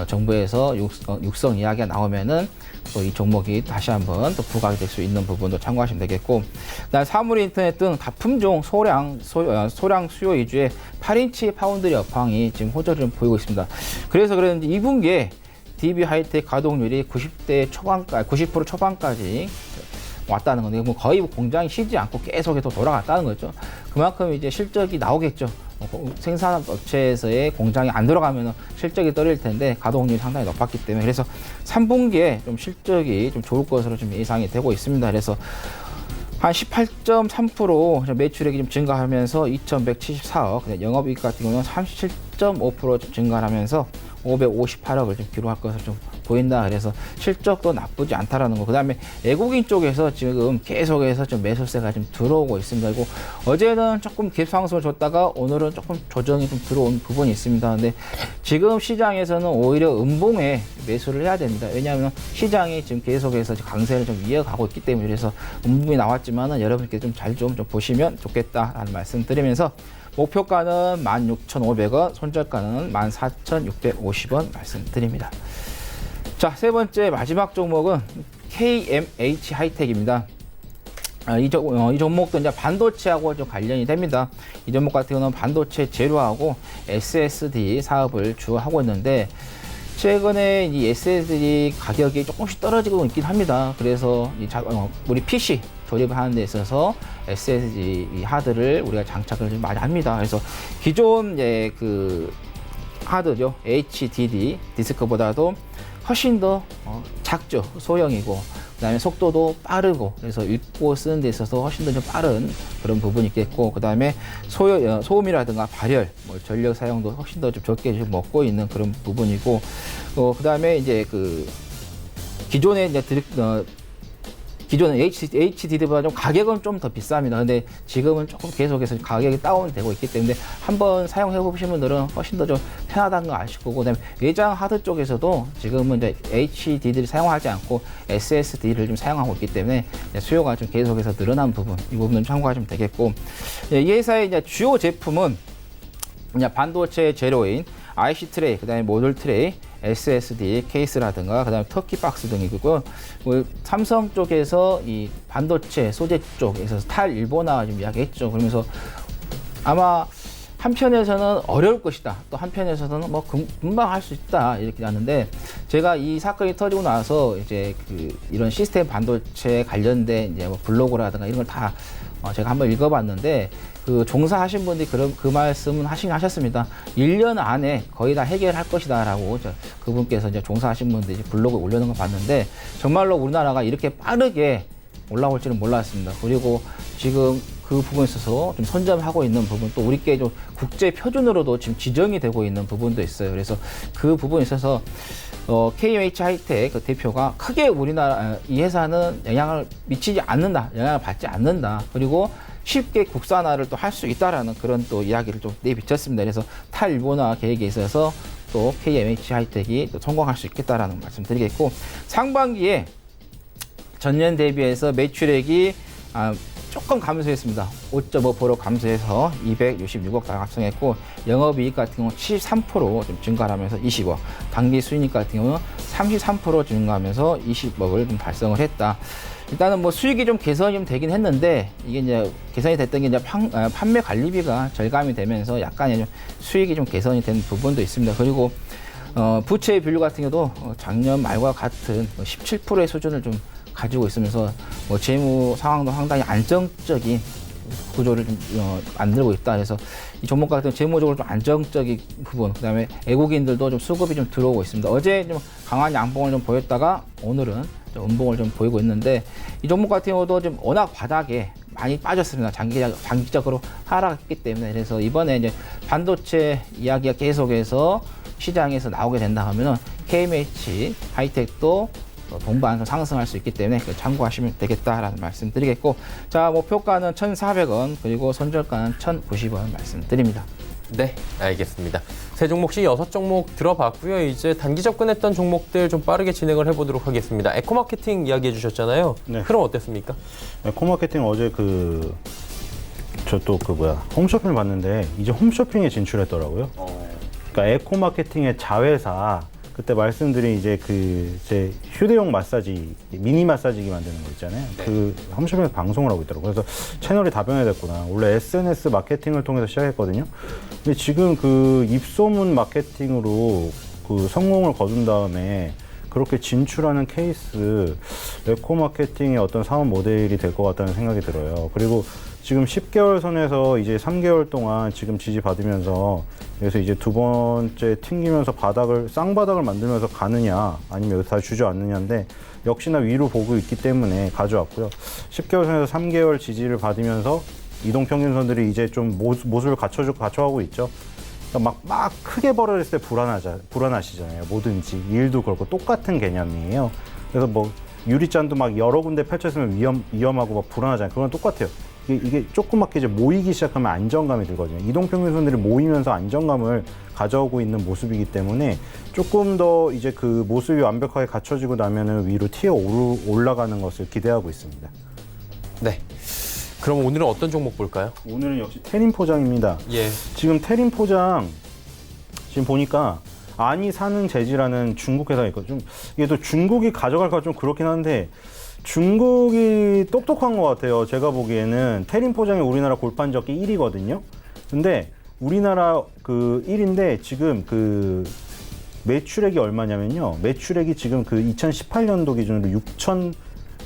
정부에서 육성 이야기가 나오면은 또 이 종목이 다시 한번 또 부각이 될 수 있는 부분도 참고하시면 되겠고, 그다음 사물 인터넷 등 다품종 소량 수요 위주의 8인치 파운드리 업황이 지금 호조를 좀 보이고 있습니다. 그래서 그런지 2분기에 DB 하이텍 가동률이 90% 초반까지 왔다는 건데, 거의 공장이 쉬지 않고 계속해서 돌아갔다는 거죠. 그만큼 이제 실적이 나오겠죠. 생산 업체에서의 공장이 안 들어가면 실적이 떨어질 텐데 가동률이 상당히 높았기 때문에, 그래서 3분기에 좀 실적이 좀 좋을 것으로 좀 예상이 되고 있습니다. 그래서 한 18.3% 매출액이 좀 증가하면서 2,174억, 영업이익 같은 경우는 37.5% 좀 증가하면서 558억을 좀 기록할 것으로 좀 보인다. 그래서 실적도 나쁘지 않다라는 거. 그다음에 외국인 쪽에서 지금 계속해서 좀 매수세가 좀 들어오고 있습니다. 그리고 어제는 조금 갭상승을 줬다가 오늘은 조금 조정이 좀 들어온 부분이 있습니다. 근데 지금 시장에서는 오히려 음봉에 매수를 해야 됩니다. 왜냐하면 시장이 지금 계속해서 강세를 좀 이어가고 있기 때문에, 그래서 음봉이 나왔지만은 여러분께 좀 잘 좀 보시면 좋겠다라는 말씀 드리면서, 목표가는 16,500원, 손절가는 14,650원 말씀드립니다. 자, 세 번째 마지막 종목은 KMH 하이텍입니다. 이 종목도 이제 반도체하고 좀 관련이 됩니다. 이 종목 같은 경우는 반도체 재료하고 SSD 사업을 주로 하고 있는데, 최근에 이 SSD 가격이 조금씩 떨어지고 있긴 합니다. 그래서 우리 PC 조립하는 데 있어서 SSD 하드를 우리가 장착을 좀 많이 합니다. 그래서 기존 그 하드죠, HDD 디스크보다도 훨씬 더 작죠, 소형이고, 그다음에 속도도 빠르고, 그래서 읽고 쓰는 데 있어서 훨씬 더 좀 빠른 그런 부분이 있겠고, 그다음에 소음이라든가 발열, 전력 사용도 훨씬 더 좀 적게 좀 먹고 있는 그런 부분이고, 그다음에 이제 그 기존에 이제 기존은 HDD보다 좀 가격은 좀 더 비쌉니다. 근데 지금은 조금 계속해서 가격이 다운되고 있기 때문에 한번 사용해 보신 분들은 훨씬 더 좀 편하다는 거 아실 거고, 그다음에 외장 하드 쪽에서도 지금은 이제 HDD를 사용하지 않고 SSD를 좀 사용하고 있기 때문에 수요가 좀 계속해서 늘어난 부분, 이 부분은 참고하시면 되겠고, 이 회사의 이제 주요 제품은 이제 반도체 재료인 IC 트레이, 그다음에 모듈 트레이, SSD 케이스라든가 그다음에 터키 박스 등이 있고요. 삼성 쪽에서 이 반도체 소재 쪽에서 탈일본화 좀 이야기했죠. 그러면서 아마 한편에서는 어려울 것이다, 또 한편에서는 뭐 금방 할 수 있다, 이렇게 하는데, 제가 이 사건이 터지고 나서 이제 이런 시스템 반도체 관련된 이제 뭐 블로그라든가 이런 걸 다 제가 한번 읽어봤는데, 종사하신 분들이 그 말씀은 하셨습니다. 1년 안에 거의 다 해결할 것이다 라고 그분께서 이제 종사하신 분들이 블로그에 올려놓은 거 봤는데, 정말로 우리나라가 이렇게 빠르게 올라올 줄은 몰랐습니다. 그리고 지금 그 부분에 있어서 좀 선점하고 있는 부분, 또 우리께 좀 국제 표준으로도 지금 지정이 되고 있는 부분도 있어요. 그래서 그 부분에 있어서 KMH 하이텍 그 대표가 크게 우리나라 이 회사는 영향을 미치지 않는다, 영향을 받지 않는다, 그리고 쉽게 국산화를 또 할 수 있다라는 그런 또 이야기를 좀 내비쳤습니다. 그래서 탈일본화 계획에 있어서 또 KMH 하이텍이 또 성공할 수 있겠다라는 말씀드리겠고, 상반기에 전년 대비해서 매출액이 조금 감소했습니다. 5.5% 감소해서 266억 달성했고, 영업이익 같은 경우는 73% 증가하면서 20억, 당기 수익 같은 경우는 33% 증가하면서 20억을 좀 달성을 했다. 일단은 뭐 수익이 좀 개선이 좀 되긴 했는데, 이게 이제 개선이 됐던 게 이제 판매 관리비가 절감이 되면서 약간의 좀 수익이 좀 개선이 된 부분도 있습니다. 그리고 부채 비율 같은 경우도 작년 말과 같은 17%의 수준을 좀 가지고 있으면서 뭐 재무 상황도 상당히 안정적인 구조를 좀 만들고 있다. 그래서 이 종목 같은 재무적으로 좀 안정적인 부분, 그다음에 외국인들도 좀 수급이 좀 들어오고 있습니다. 어제 좀 강한 양봉을 좀 보였다가 오늘은 좀 음봉을 좀 보이고 있는데, 이 종목 같은 경우도 좀 워낙 바닥에 많이 빠졌습니다. 장기적으로 하락했기 때문에. 그래서 이번에 이제 반도체 이야기가 계속해서 시장에서 나오게 된다 하면은 KMH 하이텍도 동반 상승할 수 있기 때문에 참고하시면 되겠다라는 말씀 드리겠고, 자, 목표가는 1,400원, 그리고 손절가는 1,090원 말씀드립니다. 네, 알겠습니다. 세 종목씩 6종목 들어봤고요. 이제 단기 접근했던 종목들 좀 빠르게 진행을 해보도록 하겠습니다. 에코마케팅 이야기해 주셨잖아요. 네. 흐름 어땠습니까? 에코마케팅 어제 홈쇼핑을 봤는데 이제 홈쇼핑에 진출했더라고요. 그러니까 에코마케팅의 자회사, 그때 말씀드린 이제 제 휴대용 마사지, 미니 마사지기 만드는 거 있잖아요. 네. 그 홈쇼핑에서 방송을 하고 있더라고요. 그래서 채널이 다변화됐구나. 원래 SNS 마케팅을 통해서 시작했거든요. 근데 지금 그 입소문 마케팅으로 그 성공을 거둔 다음에 그렇게 진출하는 케이스, 에코마케팅의 어떤 사업 모델이 될 것 같다는 생각이 들어요. 그리고 지금 10개월 선에서 이제 3개월 동안 지금 지지받으면서, 그래서 이제 두 번째 튕기면서 쌍바닥을 만들면서 가느냐, 아니면 여기서 다시 주저앉느냐인데, 역시나 위로 보고 있기 때문에 가져왔고요. 10개월 선에서 3개월 지지를 받으면서 이동평균선들이 이제 좀 모습을 갖춰가고 있죠. 그러니까 막 크게 벌어졌을 때 불안하시잖아요. 뭐든지 일도 그렇고 똑같은 개념이에요. 그래서 뭐 유리잔도 막 여러 군데 펼쳐있으면 위험하고 막 불안하잖아요. 그건 똑같아요. 이게 조그맣게 이제 모이기 시작하면 안정감이 들거든요. 이동평균선들이 모이면서 안정감을 가져오고 있는 모습이기 때문에 조금 더 이제 그 모습이 완벽하게 갖춰지고 나면은 위로 튀어 올라가는 것을 기대하고 있습니다. 네. 그럼 오늘은 어떤 종목 볼까요? 오늘은 역시 테린 포장입니다. 예. 지금 테린 포장 지금 보니까 아니 사는 재지라는 중국 회사가 있거든요. 이게 또 중국이 가져갈까 좀 그렇긴 한데, 중국이 똑똑한 것 같아요. 제가 보기에는 테린 포장이 우리나라 골판적기 1위거든요. 근데 우리나라 그 1인데 지금 그 매출액이 얼마냐면요. 매출액이 지금 그 2018년도 기준으로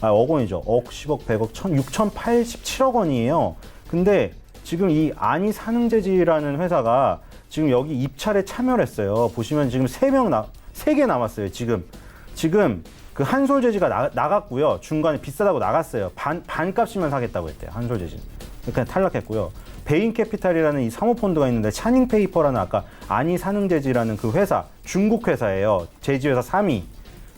억 원이죠. 억, 10억, 100억, 6,087억 원이에요. 근데 지금 이 안이산흥재질이라는 회사가 지금 여기 입찰에 참여를 했어요. 보시면 지금 3개 남았어요. 지금 그 한솔재질가 나갔고요. 중간에 비싸다고 나갔어요. 반값이면 사겠다고 했대요. 한솔재질. 그냥 탈락했고요. 베인캐피탈이라는 이 사모펀드가 있는데 차닝페이퍼라는 아까 안이산흥재질이라는 그 회사, 중국 회사예요. 제지회사 3위.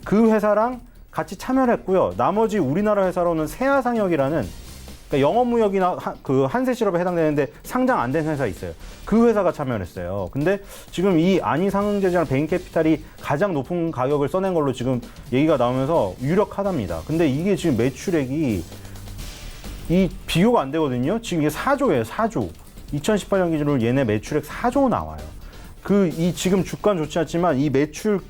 그 회사랑 같이 참여를 했고요. 나머지 우리나라 회사로는 세아상혁이라는 그러니까 영업무역이나 그 한세실업에 해당되는데 상장 안 된 회사 있어요. 그 회사가 참여를 했어요. 근데 지금 이 안이상흥재질이랑 베인캐피탈이 가장 높은 가격을 써낸 걸로 지금 얘기가 나오면서 유력하답니다. 근데 이게 지금 매출액이 이 비교가 안 되거든요. 지금 이게 4조예요. 4조. 2018년 기준으로 얘네 매출액 4조 나와요. 이 지금 주가는 좋지 않지만 이 매출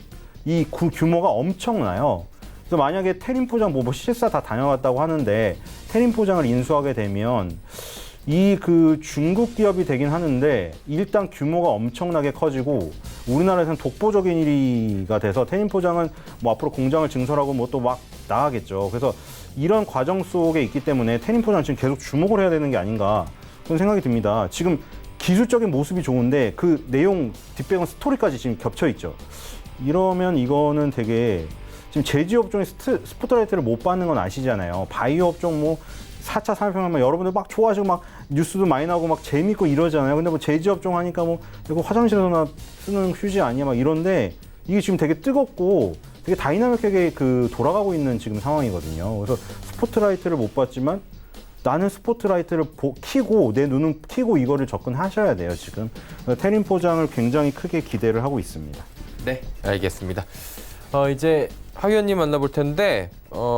이 규모가 엄청나요. 그래서 만약에 태림포장 뭐 시세사 다 다녀갔다고 하는데 태림포장을 인수하게 되면 이 그 중국 기업이 되긴 하는데 일단 규모가 엄청나게 커지고 우리나라에서는 독보적인 일이가 돼서 태림포장은 뭐 앞으로 공장을 증설하고 뭐 또 막 나가겠죠. 그래서 이런 과정 속에 있기 때문에 태림포장 지금 계속 주목을 해야 되는 게 아닌가 그런 생각이 듭니다. 지금 기술적인 모습이 좋은데 그 내용 뒷배경 스토리까지 지금 겹쳐 있죠. 이러면 이거는 되게 지금 제지업종의 스포트라이트를 못 받는 건 아시잖아요. 바이오 업종 뭐 4차 산업혁명 여러분들 막 좋아하시고 막 뉴스도 많이 나오고 막 재밌고 이러잖아요. 근데 뭐 제지업종 하니까 뭐 이거 화장실에서나 쓰는 휴지 아니야 막 이런데 이게 지금 되게 뜨겁고 되게 다이나믹하게 그 돌아가고 있는 지금 상황이거든요. 그래서 스포트라이트를 못 받지만 나는 스포트라이트를 켜고 내 눈은 켜고 이거를 접근하셔야 돼요. 지금 태림포장을 굉장히 크게 기대를 하고 있습니다. 네, 알겠습니다. 이제 하 위원님 만나볼 텐데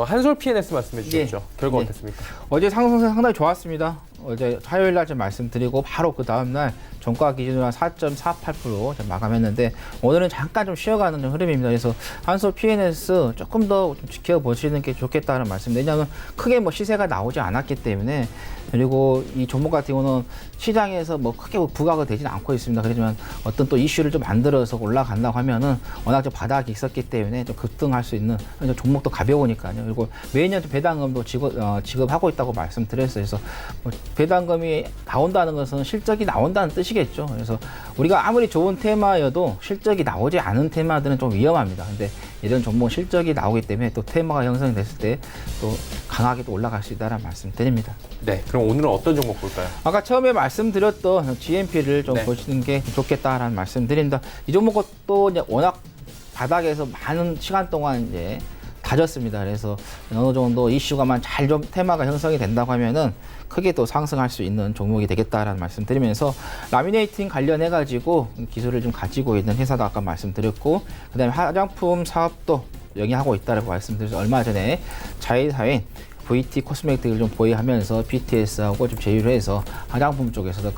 한솔 P&S 말씀해 주셨죠. 예. 결과 예. 어땠습니까? 어제 상승세 상당히 좋았습니다. 어제 화요일 날 좀 말씀드리고 바로 그 다음 날 종가 기준으로 한 4.48% 마감했는데 오늘은 잠깐 좀 쉬어가는 좀 흐름입니다. 그래서 한솔 P&S 조금 더 좀 지켜보시는 게 좋겠다는 말씀. 왜냐하면 크게 뭐 시세가 나오지 않았기 때문에 그리고 이 종목 같은 경우는 시장에서 뭐 크게 부각은 되지는 않고 있습니다. 그렇지만 어떤 또 이슈를 좀 만들어서 올라간다고 하면은 워낙 좀 바닥이 있었기 때문에 좀 급등할 수 있는 종목도 가벼우니까요. 그리고 매년 배당금도 지급하고 있다고 말씀드렸어요. 그래서 뭐 배당금이 나온다는 것은 실적이 나온다는 뜻이겠죠. 그래서 우리가 아무리 좋은 테마여도 실적이 나오지 않은 테마들은 좀 위험합니다. 근데 이런 종목 실적이 나오기 때문에 또 테마가 형성이 됐을 때 또 강하게 또 올라갈 수 있다는 말씀 드립니다. 네, 그럼 오늘은 어떤 종목 볼까요? 아까 처음에 말씀드렸던 GMP를 좀 네. 보시는 게 좋겠다라는 말씀 드립니다. 이 종목은 또 이제 워낙 바닥에서 많은 시간 동안 이제 다졌습니다. 그래서 어느 정도 이슈가만 잘 좀 테마가 형성이 된다고 하면은 크게 또 상승할 수 있는 종목이 되겠다라는 말씀 드리면서 라미네이팅 관련해 가지고 기술을 좀 가지고 있는 회사도 아까 말씀드렸고 그다음에 화장품 사업도 영위하고 있다라고 말씀드려서 얼마 전에 자회사인 VT 코스메틱을 좀 보유하면서 BTS하고 좀 제휴를 해서 화장품 쪽에서도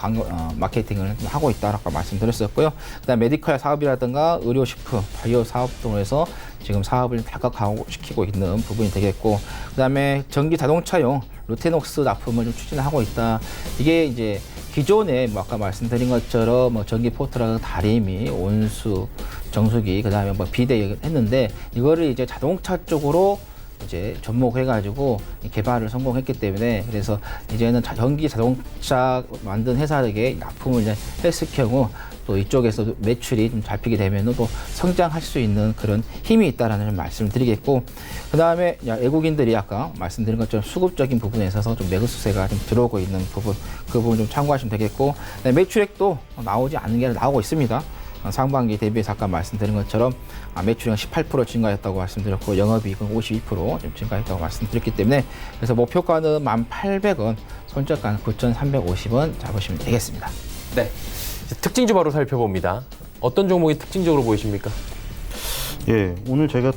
마케팅을 좀 하고 있다라고 말씀드렸었고요. 그다음 메디컬 사업이라든가 의료식품, 바이오 사업 등으로 해서 지금 사업을 다각화시키고 있는 부분이 되겠고, 그다음에 전기 자동차용 루테녹스 납품을 좀 추진하고 있다. 이게 이제 기존에 뭐 아까 말씀드린 것처럼 뭐 전기 포트라든가 다리미, 온수, 정수기, 그다음에 뭐 비대 했는데 이거를 이제 자동차 쪽으로 이제 접목해가지고 개발을 성공했기 때문에 그래서 이제는 전기 자동차 만든 회사에게 납품을 이제 했을 경우 또 이쪽에서 매출이 좀 잡히게 되면 또 성장할 수 있는 그런 힘이 있다라는 말씀을 드리겠고, 그 다음에 외국인들이 아까 말씀드린 것처럼 수급적인 부분에 있어서 좀 매수세가 좀 들어오고 있는 부분, 그 부분 좀 참고하시면 되겠고, 매출액도 나오지 않는 게 아니라 나오고 있습니다. 상반기 대비해서 아까 말씀드린 것처럼 매출액은 18% 증가했다고 말씀드렸고 영업이익은 52% 좀 증가했다고 말씀드렸기 때문에 그래서 목표가는 1,800원, 손절가는 9,350원 잡으시면 되겠습니다. 네, 이제 특징주 바로 살펴봅니다. 어떤 종목이 특징적으로 보이십니까? 예, 오늘 제가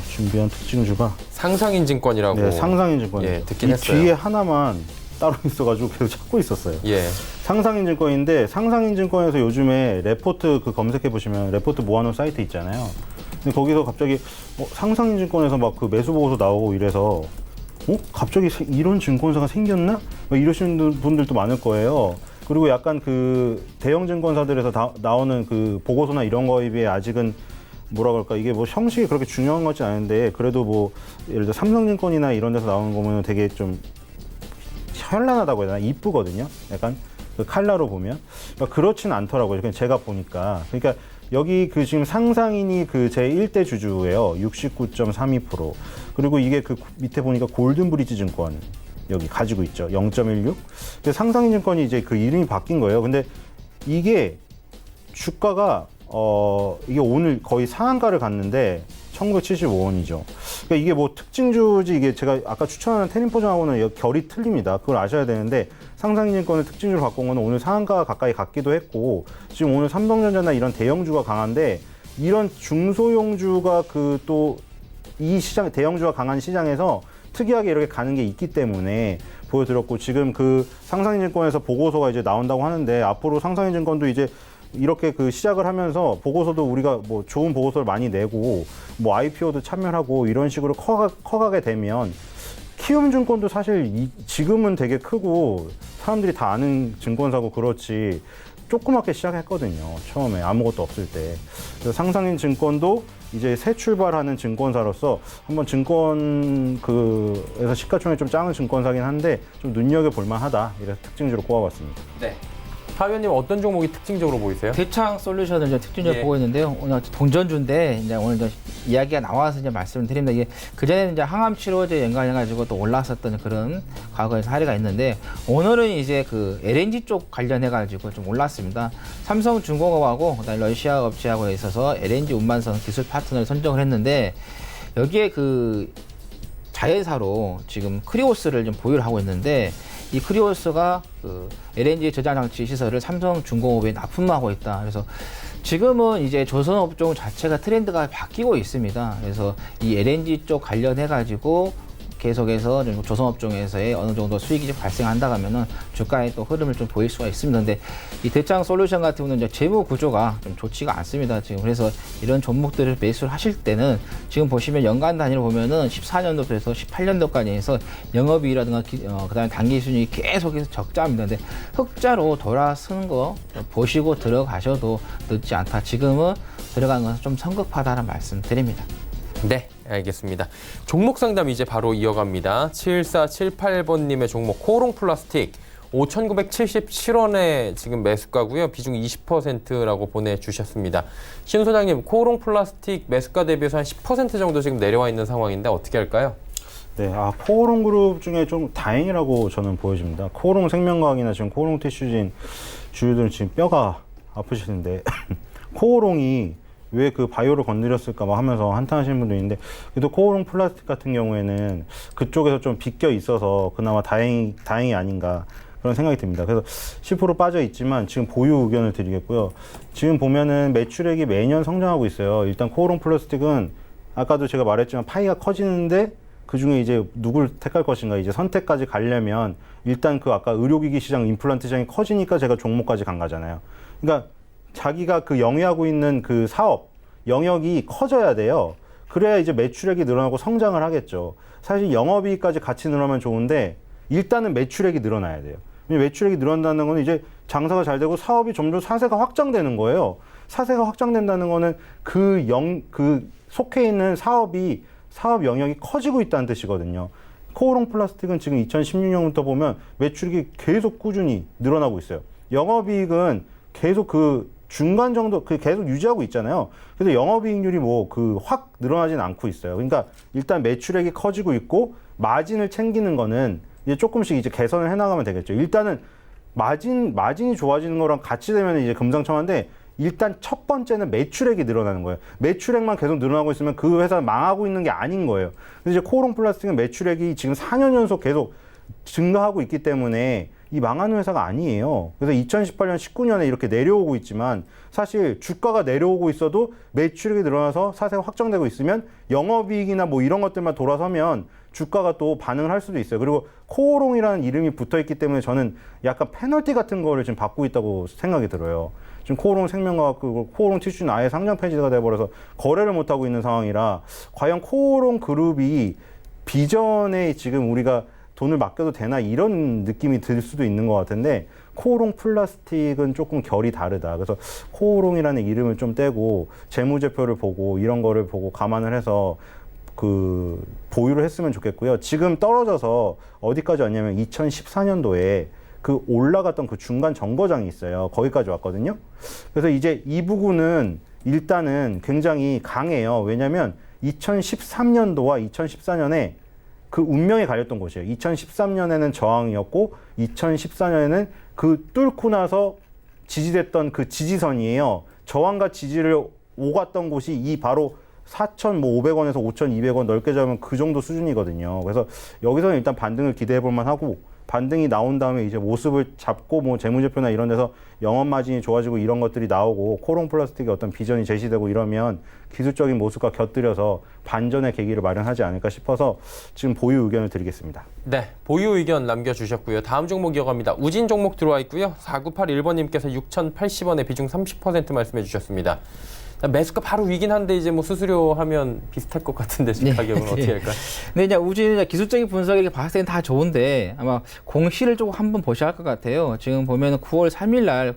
준비한 특징주가 상상인증권이라고. 네, 상상인증권이에요. 예, 듣긴 이 했어요. 뒤에 하나만 따로 있어가지고 계속 찾고 있었어요. 예. 상상인증권인데 상상인증권에서 요즘에 레포트 그 검색해 보시면 레포트 모아놓은 사이트 있잖아요. 근데 거기서 갑자기 상상인증권에서 막 그 매수 보고서 나오고 이래서 갑자기 이런 증권사가 생겼나? 막 이러시는 분들도 많을 거예요. 그리고 약간 그 대형 증권사들에서 나오는 그 보고서나 이런 거에 비해 아직은 뭐라 그럴까 이게 뭐 형식이 그렇게 중요한 것지 않은데 그래도 뭐 예를 들어 삼성증권이나 이런 데서 나오는 거 보면 되게 좀 현란하다고 해야 되나 이쁘거든요. 약간 그 칼라로 보면 그러니까 그렇진 않더라고요. 그냥 제가 보니까 그러니까 여기 그 지금 상상인이 그 제 1대 주주예요. 69.32%. 그리고 이게 그 밑에 보니까 골든브리지 증권 여기 가지고 있죠. 0.16. 상상인 증권이 이제 그 이름이 바뀐 거예요. 근데 이게 주가가 이게 오늘 거의 상한가를 갔는데 1975원이죠. 그러니까 이게 뭐 특징주지 이게 제가 아까 추천하는 테린포장하고는 결이 틀립니다. 그걸 아셔야 되는데 상상인증권을 특징주로 바꾼 거는 오늘 상한가 가까이 갔기도 했고 지금 오늘 삼성전자나 이런 대형주가 강한데 이런 중소형주가 그 또 이 시장 대형주가 강한 시장에서 특이하게 이렇게 가는 게 있기 때문에 보여드렸고 지금 그 상상인증권에서 보고서가 이제 나온다고 하는데 앞으로 상상인증권도 이제 이렇게 그 시작을 하면서 보고서도 우리가 뭐 좋은 보고서를 많이 내고 뭐 IPO도 참여하고 이런 식으로 커가게 되면 키움증권도 사실 지금은 되게 크고 사람들이 다 아는 증권사고 그렇지 조그맣게 시작했거든요. 처음에 아무것도 없을 때. 그래서 상상인 증권도 이제 새 출발하는 증권사로서 한번 증권 그에서 시가총액 좀 작은 증권사긴 한데 좀 눈여겨볼 만하다. 이래서 특징주로 꼽아봤습니다. 네. 하 의원님 어떤 종목이 특징적으로 보이세요? 대창 솔루션을 이제 특징적으로 예. 보고 있는데요. 오늘 동전주인데 이제 오늘 이제 이야기가 나와서 이제 말씀을 드립니다. 이게 그전에는 이제 항암 치료제 연관해가지고 또 올랐었던 그런 과거의 사례가 있는데 오늘은 이제 그 LNG 쪽 관련해가지고 좀 올랐습니다. 삼성중공업하고 그다음에 러시아 업체하고 있어서 LNG 운반선 기술 파트너를 선정을 했는데 여기에 그 자회사로 지금 크리오스를 좀 보유를 하고 있는데 이 크리오스가 그 LNG 저장 장치 시설을 삼성중공업에 납품하고 있다. 그래서 지금은 이제 조선업종 자체가 트렌드가 바뀌고 있습니다. 그래서 이 LNG 쪽 관련해 가지고 계속해서 조선업종에서의 어느 정도 수익이 발생한다 하면은 주가에 또 흐름을 좀 보일 수가 있습니다. 근데 이 대창 솔루션 같은 경우는 이제 재무 구조가 좀 좋지가 않습니다. 지금 그래서 이런 종목들을 매수를 하실 때는 지금 보시면 연간 단위로 보면은 14년도부터 해서 18년도까지 해서 영업이익이라든가 그다음에 단기 순이익이 계속해서 적자입니다. 근데 흑자로 돌아서는 거 보시고 들어가셔도 늦지 않다. 지금은 들어가는 것은 좀 성급하다는 말씀 드립니다. 네, 알겠습니다. 종목 상담 이제 바로 이어갑니다. 7478번님의 종목 코오롱 플라스틱 5,977원에 지금 매수가고요. 비중 20%라고 보내주셨습니다. 신 소장님, 코오롱 플라스틱 매수가 대비해서 한 10% 정도 지금 내려와 있는 상황인데 어떻게 할까요? 네, 코오롱 그룹 중에 좀 다행이라고 저는 보여집니다. 코오롱 생명과학이나 지금 코오롱 티슈진 주주들은 지금 뼈가 아프시는데 코오롱이 왜 그 바이오를 건드렸을까 막 하면서 한탄하시는 분도 있는데 그래도 코오롱 플라스틱 같은 경우에는 그쪽에서 좀 비껴 있어서 그나마 다행이 아닌가 그런 생각이 듭니다. 그래서 10% 빠져 있지만 지금 보유 의견을 드리겠고요. 지금 보면은 매출액이 매년 성장하고 있어요. 일단 코오롱 플라스틱은 아까도 제가 말했지만 파이가 커지는데 그 중에 이제 누굴 택할 것인가 이제 선택까지 가려면 일단 그 아까 의료기기 시장, 임플란트 시장이 커지니까 제가 종목까지 간 거잖아요. 그러니까 자기가 그 영위하고 있는 그 사업 영역이 커져야 돼요. 그래야 이제 매출액이 늘어나고 성장을 하겠죠. 사실 영업이익까지 같이 늘어나면 좋은데 일단은 매출액이 늘어나야 돼요. 매출액이 늘어난다는 건 이제 장사가 잘 되고 사업이 점점 사세가 확장되는 거예요. 사세가 확장된다는 거는 그 속해 있는 사업 영역이 커지고 있다는 뜻이거든요. 코오롱 플라스틱은 지금 2016년부터 보면 매출액이 계속 꾸준히 늘어나고 있어요. 영업이익은 계속 그 중간 정도 계속 유지하고 있잖아요. 그래서 영업이익률이 확 늘어나진 않고 있어요. 그러니까 일단 매출액이 커지고 있고 마진을 챙기는 거는 이제 조금씩 이제 개선을 해나가면 되겠죠. 일단은 마진이 좋아지는 거랑 같이 되면 이제 금상첨화인데 일단 첫 번째는 매출액이 늘어나는 거예요. 매출액만 계속 늘어나고 있으면 그 회사 망하고 있는 게 아닌 거예요. 그래서 이제 코오롱 플라스틱은 매출액이 지금 4년 연속 계속 증가하고 있기 때문에 이 망하는 회사가 아니에요. 그래서 2018년, 19년에 이렇게 내려오고 있지만 사실 주가가 내려오고 있어도 매출액이 늘어나서 사세가 확정되고 있으면 영업이익이나 뭐 이런 것들만 돌아서면 주가가 또 반응을 할 수도 있어요. 그리고 코오롱이라는 이름이 붙어 있기 때문에 저는 약간 페널티 같은 거를 지금 받고 있다고 생각이 들어요. 지금 코오롱 생명과학, 코오롱 티슈는 아예 상장 폐지가 돼버려서 거래를 못하고 있는 상황이라 과연 코오롱 그룹이 비전에 지금 우리가 돈을 맡겨도 되나 이런 느낌이 들 수도 있는 것 같은데 코오롱 플라스틱은 조금 결이 다르다. 그래서 코오롱이라는 이름을 좀 떼고 재무제표를 보고 이런 거를 보고 감안을 해서 그 보유를 했으면 좋겠고요. 지금 떨어져서 어디까지 왔냐면 2014년도에 그 올라갔던 그 중간 정거장이 있어요. 거기까지 왔거든요. 그래서 이제 이 부분은 일단은 굉장히 강해요. 왜냐하면 2013년도와 2014년에 그 운명이 갈렸던 곳이에요. 2013년에는 저항이었고 2014년에는 그 뚫고 나서 지지됐던 그 지지선이에요. 저항과 지지를 오갔던 곳이 이 바로 4,500원에서 5,200원 넓게 잡으면 그 정도 수준이거든요. 그래서 여기서는 일단 반등을 기대해 볼 만하고 반등이 나온 다음에 이제 모습을 잡고 뭐 재무제표나 이런 데서 영업 마진이 좋아지고 이런 것들이 나오고 코오롱 플라스틱의 어떤 비전이 제시되고 이러면 기술적인 모습과 곁들여서 반전의 계기를 마련하지 않을까 싶어서 지금 보유 의견을 드리겠습니다. 네, 보유 의견 남겨주셨고요. 다음 종목 이어갑니다. 우진 종목 들어와 있고요. 4981번님께서 6,080원에 비중 30% 말씀해 주셨습니다. 매수가 바로 위긴 한데 이제 뭐 수수료 하면 비슷할 것 같은데 지금 가격은 어떻게 할까요? 근데 이제 우진은 기술적인 분석이 봤을 때는 다 좋은데 아마 공시를 조금 한번 보셔야 할 것 같아요. 지금 보면 9월 3일 날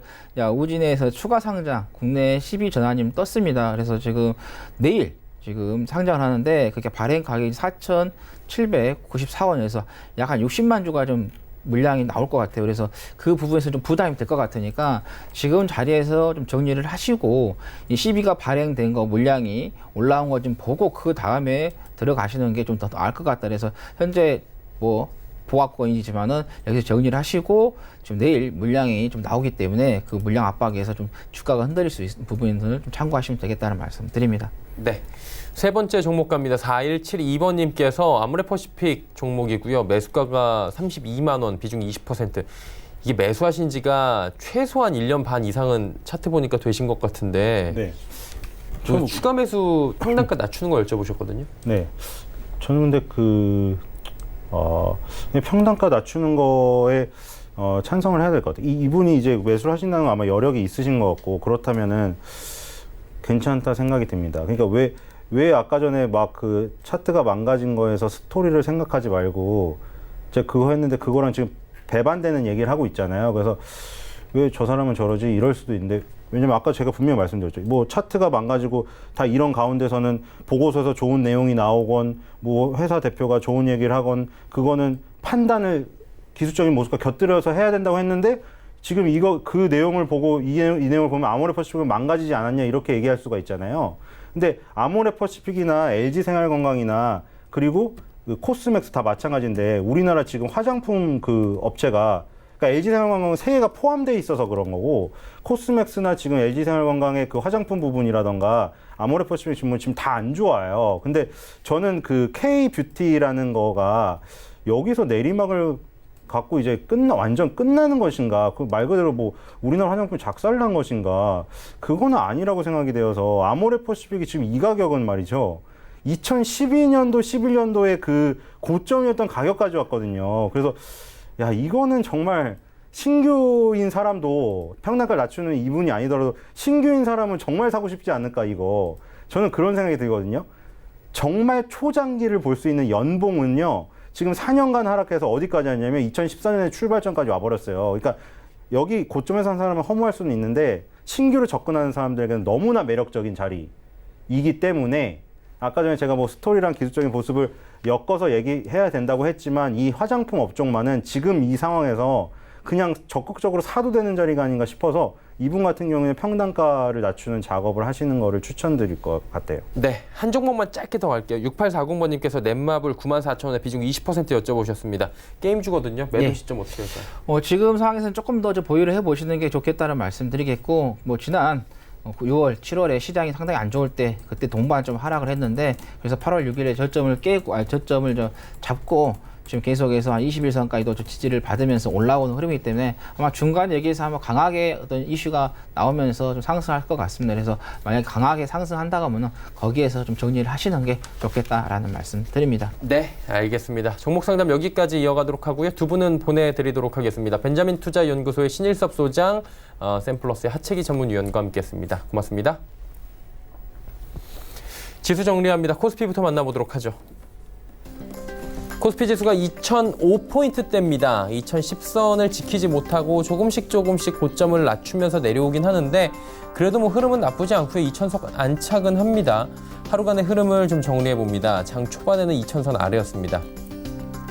우진에서 추가 상장 국내 12 전환임 떴습니다. 그래서 지금 내일 지금 상장을 하는데 그게 발행 가격이 4,794원에서 약 한 60만 주가 좀 물량이 나올 것 같아요. 그래서 그 부분에서 좀 부담이 될 것 같으니까 지금 자리에서 좀 정리를 하시고 이 12가 발행된 거 물량이 올라온 거 좀 보고 그 다음에 들어가시는 게 좀 더 나을 것 같다. 그래서 현재 뭐 보합권이지만은 여기서 정리를 하시고 지금 내일 물량이 좀 나오기 때문에 그 물량 압박에서 좀 주가가 흔들릴 수 있는 부분을 좀 참고하시면 되겠다는 말씀 드립니다. 네. 세 번째 종목 갑니다. 4172번님께서 아모레퍼시픽 종목이고요. 매수가가 32만 원, 비중 20%. 이게 매수하신 지가 최소한 1년 반 이상은 차트 보니까 되신 것 같은데 네. 저 추가 매수 평단가 낮추는 거 여쭤보셨거든요. 네. 저는 근데 평단가 낮추는 거에 찬성을 해야 될 것 같아요. 이분이 이제 매수를 하신다는 건 아마 여력이 있으신 것 같고 그렇다면은 괜찮다 생각이 듭니다. 그러니까 왜 아까 전에 막 그 차트가 망가진 거에서 스토리를 생각하지 말고 제가 그거 했는데 그거랑 지금 배반되는 얘기를 하고 있잖아요. 그래서 왜 저 사람은 저러지 이럴 수도 있는데 왜냐면 아까 제가 분명히 말씀드렸죠. 뭐 차트가 망가지고 다 이런 가운데서는 보고서에서 좋은 내용이 나오건 뭐 회사 대표가 좋은 얘기를 하건 그거는 판단을 기술적인 모습과 곁들여서 해야 된다고 했는데 지금 그 내용을 보고 이 내용을 보면 아모레퍼시픽은 망가지지 않았냐 이렇게 얘기할 수가 있잖아요. 근데 아모레퍼시픽이나 LG생활건강이나 그리고 그 코스맥스 다 마찬가지인데 우리나라 지금 화장품 그 업체가 그러니까 LG생활건강은 세 개가 포함되어 있어서 그런 거고 코스맥스나 지금 LG생활건강의 그 화장품 부분이라던가 아모레퍼시픽 지금 다 안 좋아요. 근데 저는 그 K뷰티라는 거가 여기서 내리막을 갖고 이제 완전 끝나는 것인가? 그 말 그대로 뭐 우리나라 화장품이 작살난 것인가? 그거는 아니라고 생각이 되어서 아모레퍼시픽이 지금 이 가격은 말이죠. 2012년도, 11년도에 그 고점이었던 가격까지 왔거든요. 그래서 야 이거는 정말 신규인 사람도 평단가를 낮추는 이분이 아니더라도 신규인 사람은 정말 사고 싶지 않을까 이거. 저는 그런 생각이 들거든요. 정말 초장기를 볼 수 있는 연봉은요. 지금 4년간 하락해서 어디까지 왔냐면 2014년에 출발점까지 와버렸어요. 그러니까 여기 고점에서 산 사람은 허무할 수는 있는데 신규로 접근하는 사람들에게는 너무나 매력적인 자리이기 때문에 아까 전에 제가 뭐 스토리랑 기술적인 모습을 엮어서 얘기해야 된다고 했지만 이 화장품 업종만은 지금 이 상황에서 그냥 적극적으로 사도 되는 자리가 아닌가 싶어서 이분 같은 경우에는 평단가를 낮추는 작업을 하시는 거를 추천드릴 것 같아요. 네, 한 종목만 짧게 더 갈게요. 6840번님께서 넷마블 94,000원에 비중 20% 여쭤보셨습니다. 게임주거든요. 매도 시점 어떻게 할까요? 지금 상황에서는 조금 더 보유를 해보시는 게 좋겠다는 말씀드리겠고 뭐 지난 6월, 7월에 시장이 상당히 안 좋을 때 그때 동반 좀 하락을 했는데 그래서 8월 6일에 저점을 저점을 잡고 지금 계속해서 한 21선까지도 지지를 받으면서 올라오는 흐름이기 때문에 아마 중간 여기에서 한번 강하게 어떤 이슈가 나오면서 좀 상승할 것 같습니다. 그래서 만약에 강하게 상승한다고 하면 거기에서 좀 정리를 하시는 게 좋겠다라는 말씀 드립니다. 네, 알겠습니다. 종목 상담 여기까지 이어가도록 하고요. 두 분은 보내드리도록 하겠습니다. 벤자민 투자연구소의 신일섭 소장, 샘플러스의 하채기 전문위원과 함께했습니다. 고맙습니다. 지수 정리합니다. 코스피부터 만나보도록 하죠. 코스피 지수가 2005포인트대입니다. 2010선을 지키지 못하고 조금씩 고점을 낮추면서 내려오긴 하는데 그래도 뭐 흐름은 나쁘지 않고요. 2000선 안착은 합니다. 하루간의 흐름을 좀 정리해 봅니다. 장 초반에는 2000선 아래였습니다.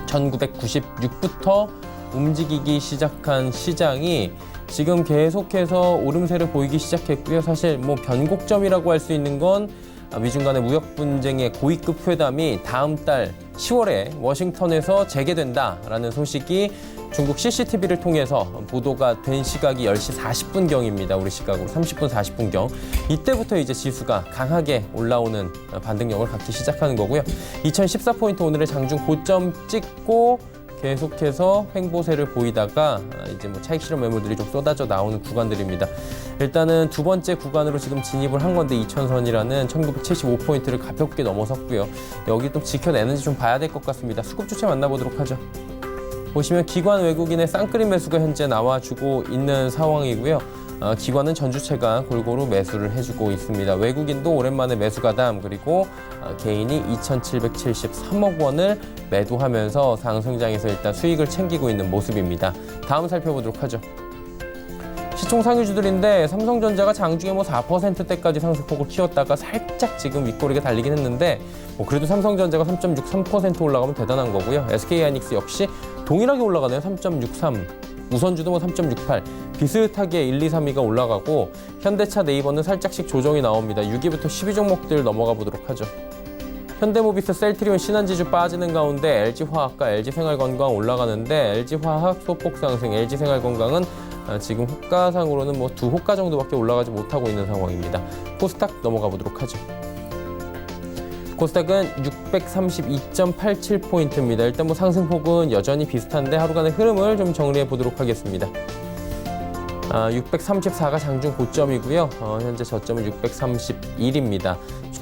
1996부터 움직이기 시작한 시장이 지금 계속해서 오름세를 보이기 시작했고요. 사실 뭐 변곡점이라고 할 수 있는 건 미중 간의 무역 분쟁의 고위급 회담이 다음 달 10월에 워싱턴에서 재개된다라는 소식이 중국 CCTV를 통해서 보도가 된 시각이 10시 40분경입니다. 우리 시각으로 30분 40분경. 이때부터 이제 지수가 강하게 올라오는 반등력을 갖기 시작하는 거고요. 2014포인트 오늘의 장중 고점 찍고 계속해서 횡보세를 보이다가 이제 뭐 차익 실현 매물들이 좀 쏟아져 나오는 구간들입니다. 일단은 두 번째 구간으로 지금 진입을 한 건데 2000선이라는 1975포인트를 가볍게 넘어섰고요. 여기 또 지켜내는지 좀 봐야 될 것 같습니다. 수급 주체 만나보도록 하죠. 보시면 기관 외국인의 쌍끌이 매수가 현재 나와주고 있는 상황이고요. 기관은 전주체가 골고루 매수를 해주고 있습니다. 외국인도 오랜만에 매수 가담 그리고 개인이 2,773억 원을 매도하면서 상승장에서 일단 수익을 챙기고 있는 모습입니다. 다음 살펴보도록 하죠. 시총 상위주들인데 삼성전자가 장중에 뭐 4%대까지 상승폭을 키웠다가 살짝 지금 윗꼬리가 달리긴 했는데 뭐 그래도 삼성전자가 3.63% 올라가면 대단한 거고요. SK하이닉스 역시 동일하게 올라가네요. 3.63. 우선주도 뭐 3.68. 비슷하게 1, 2, 3위가 올라가고 현대차, 네이버는 살짝씩 조정이 나옵니다. 6위부터 10위 종목들 넘어가 보도록 하죠. 현대모비스, 셀트리온, 신한지주 빠지는 가운데 LG화학과 LG생활건강 올라가는데 LG화학 소폭 상승, LG생활건강은 지금 호가상으로는 뭐 두 호가 정도밖에 올라가지 못하고 있는 상황입니다. 코스닥 넘어가 보도록 하죠. 코스닥은 632.87포인트입니다. 일단 뭐 상승폭은 여전히 비슷한데 하루간의 흐름을 좀 정리해 보도록 하겠습니다. 634가 장중 고점이고요. 현재 저점은 631입니다.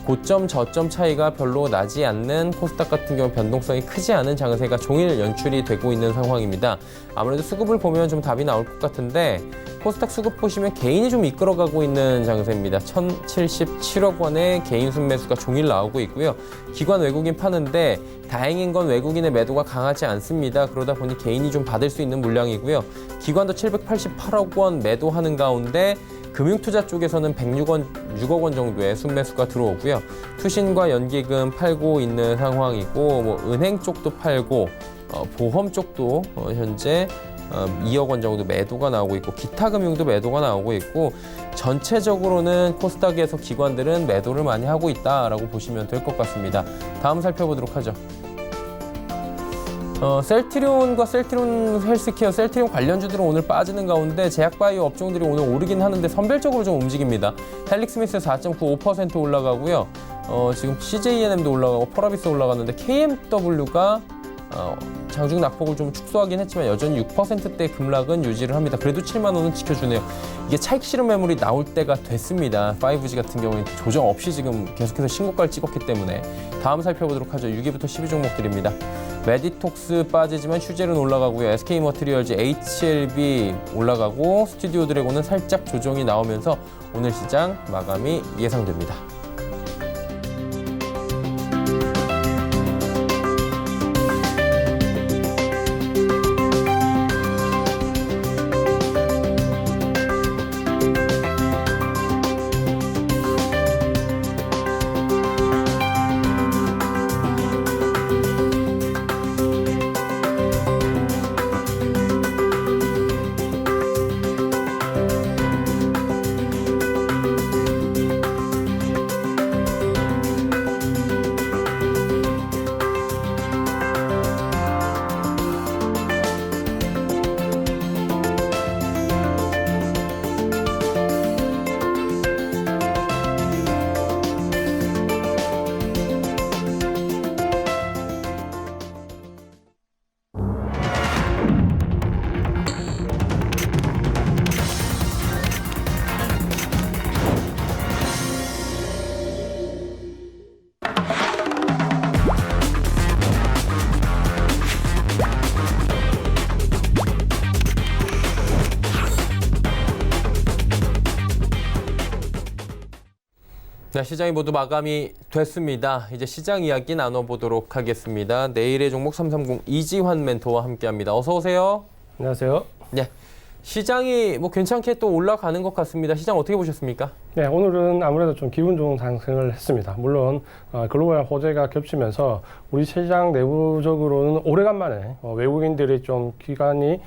고점, 저점 차이가 별로 나지 않는 코스닥 같은 경우 변동성이 크지 않은 장세가 종일 연출이 되고 있는 상황입니다. 아무래도 수급을 보면 좀 답이 나올 것 같은데 코스닥 수급 보시면 개인이 좀 이끌어가고 있는 장세입니다. 1,077억 원의 개인 순매수가 종일 나오고 있고요. 기관 외국인 파는데 다행인 건 외국인의 매도가 강하지 않습니다. 그러다 보니 개인이 좀 받을 수 있는 물량이고요. 기관도 788억 원 매도하는 가운데 금융투자 쪽에서는 106억 원 정도의 순매수가 들어오고요. 투신과 연기금 팔고 있는 상황이고 뭐 은행 쪽도 팔고 보험 쪽도 현재 2억 원 정도 매도가 나오고 있고 기타 금융도 매도가 나오고 있고 전체적으로는 코스닥에서 기관들은 매도를 많이 하고 있다라고 보시면 될 것 같습니다. 다음 살펴보도록 하죠. 셀트리온과 셀트리온 헬스케어, 셀트리온 관련주들은 오늘 빠지는 가운데 제약바이오 업종들이 오늘 오르긴 하는데 선별적으로 좀 움직입니다. 헬릭스미스 4.95% 올라가고요. 지금 CJENM도 올라가고 펄어비스 올라갔는데 KMW가 장중 낙폭을 좀 축소하긴 했지만 여전히 6%대 급락은 유지를 합니다. 그래도 7만 원은 지켜주네요. 이게 차익 실현 매물이 나올 때가 됐습니다. 5G 같은 경우는 조정 없이 지금 계속해서 신고가를 찍었기 때문에 다음 살펴보도록 하죠. 6위부터 10위 종목들입니다. 메디톡스 빠지지만 휴젤은 올라가고요. SK머티리얼즈, HLB 올라가고 스튜디오 드래곤은 살짝 조정이 나오면서 오늘 시장 마감이 예상됩니다. 네, 시장이 모두 마감이 됐습니다. 이제 시장 이야기 나눠보도록 하겠습니다. 내일의 종목 330 이지환 멘토와 함께합니다. 어서 오세요. 안녕하세요. 네, 시장이 뭐 괜찮게 또 올라가는 것 같습니다. 시장 어떻게 보셨습니까? 네, 오늘은 아무래도 좀 기분 좋은 상승을 했습니다. 물론 글로벌 호재가 겹치면서 우리 시장 내부적으로는 오래간만에 외국인들이 좀 기관이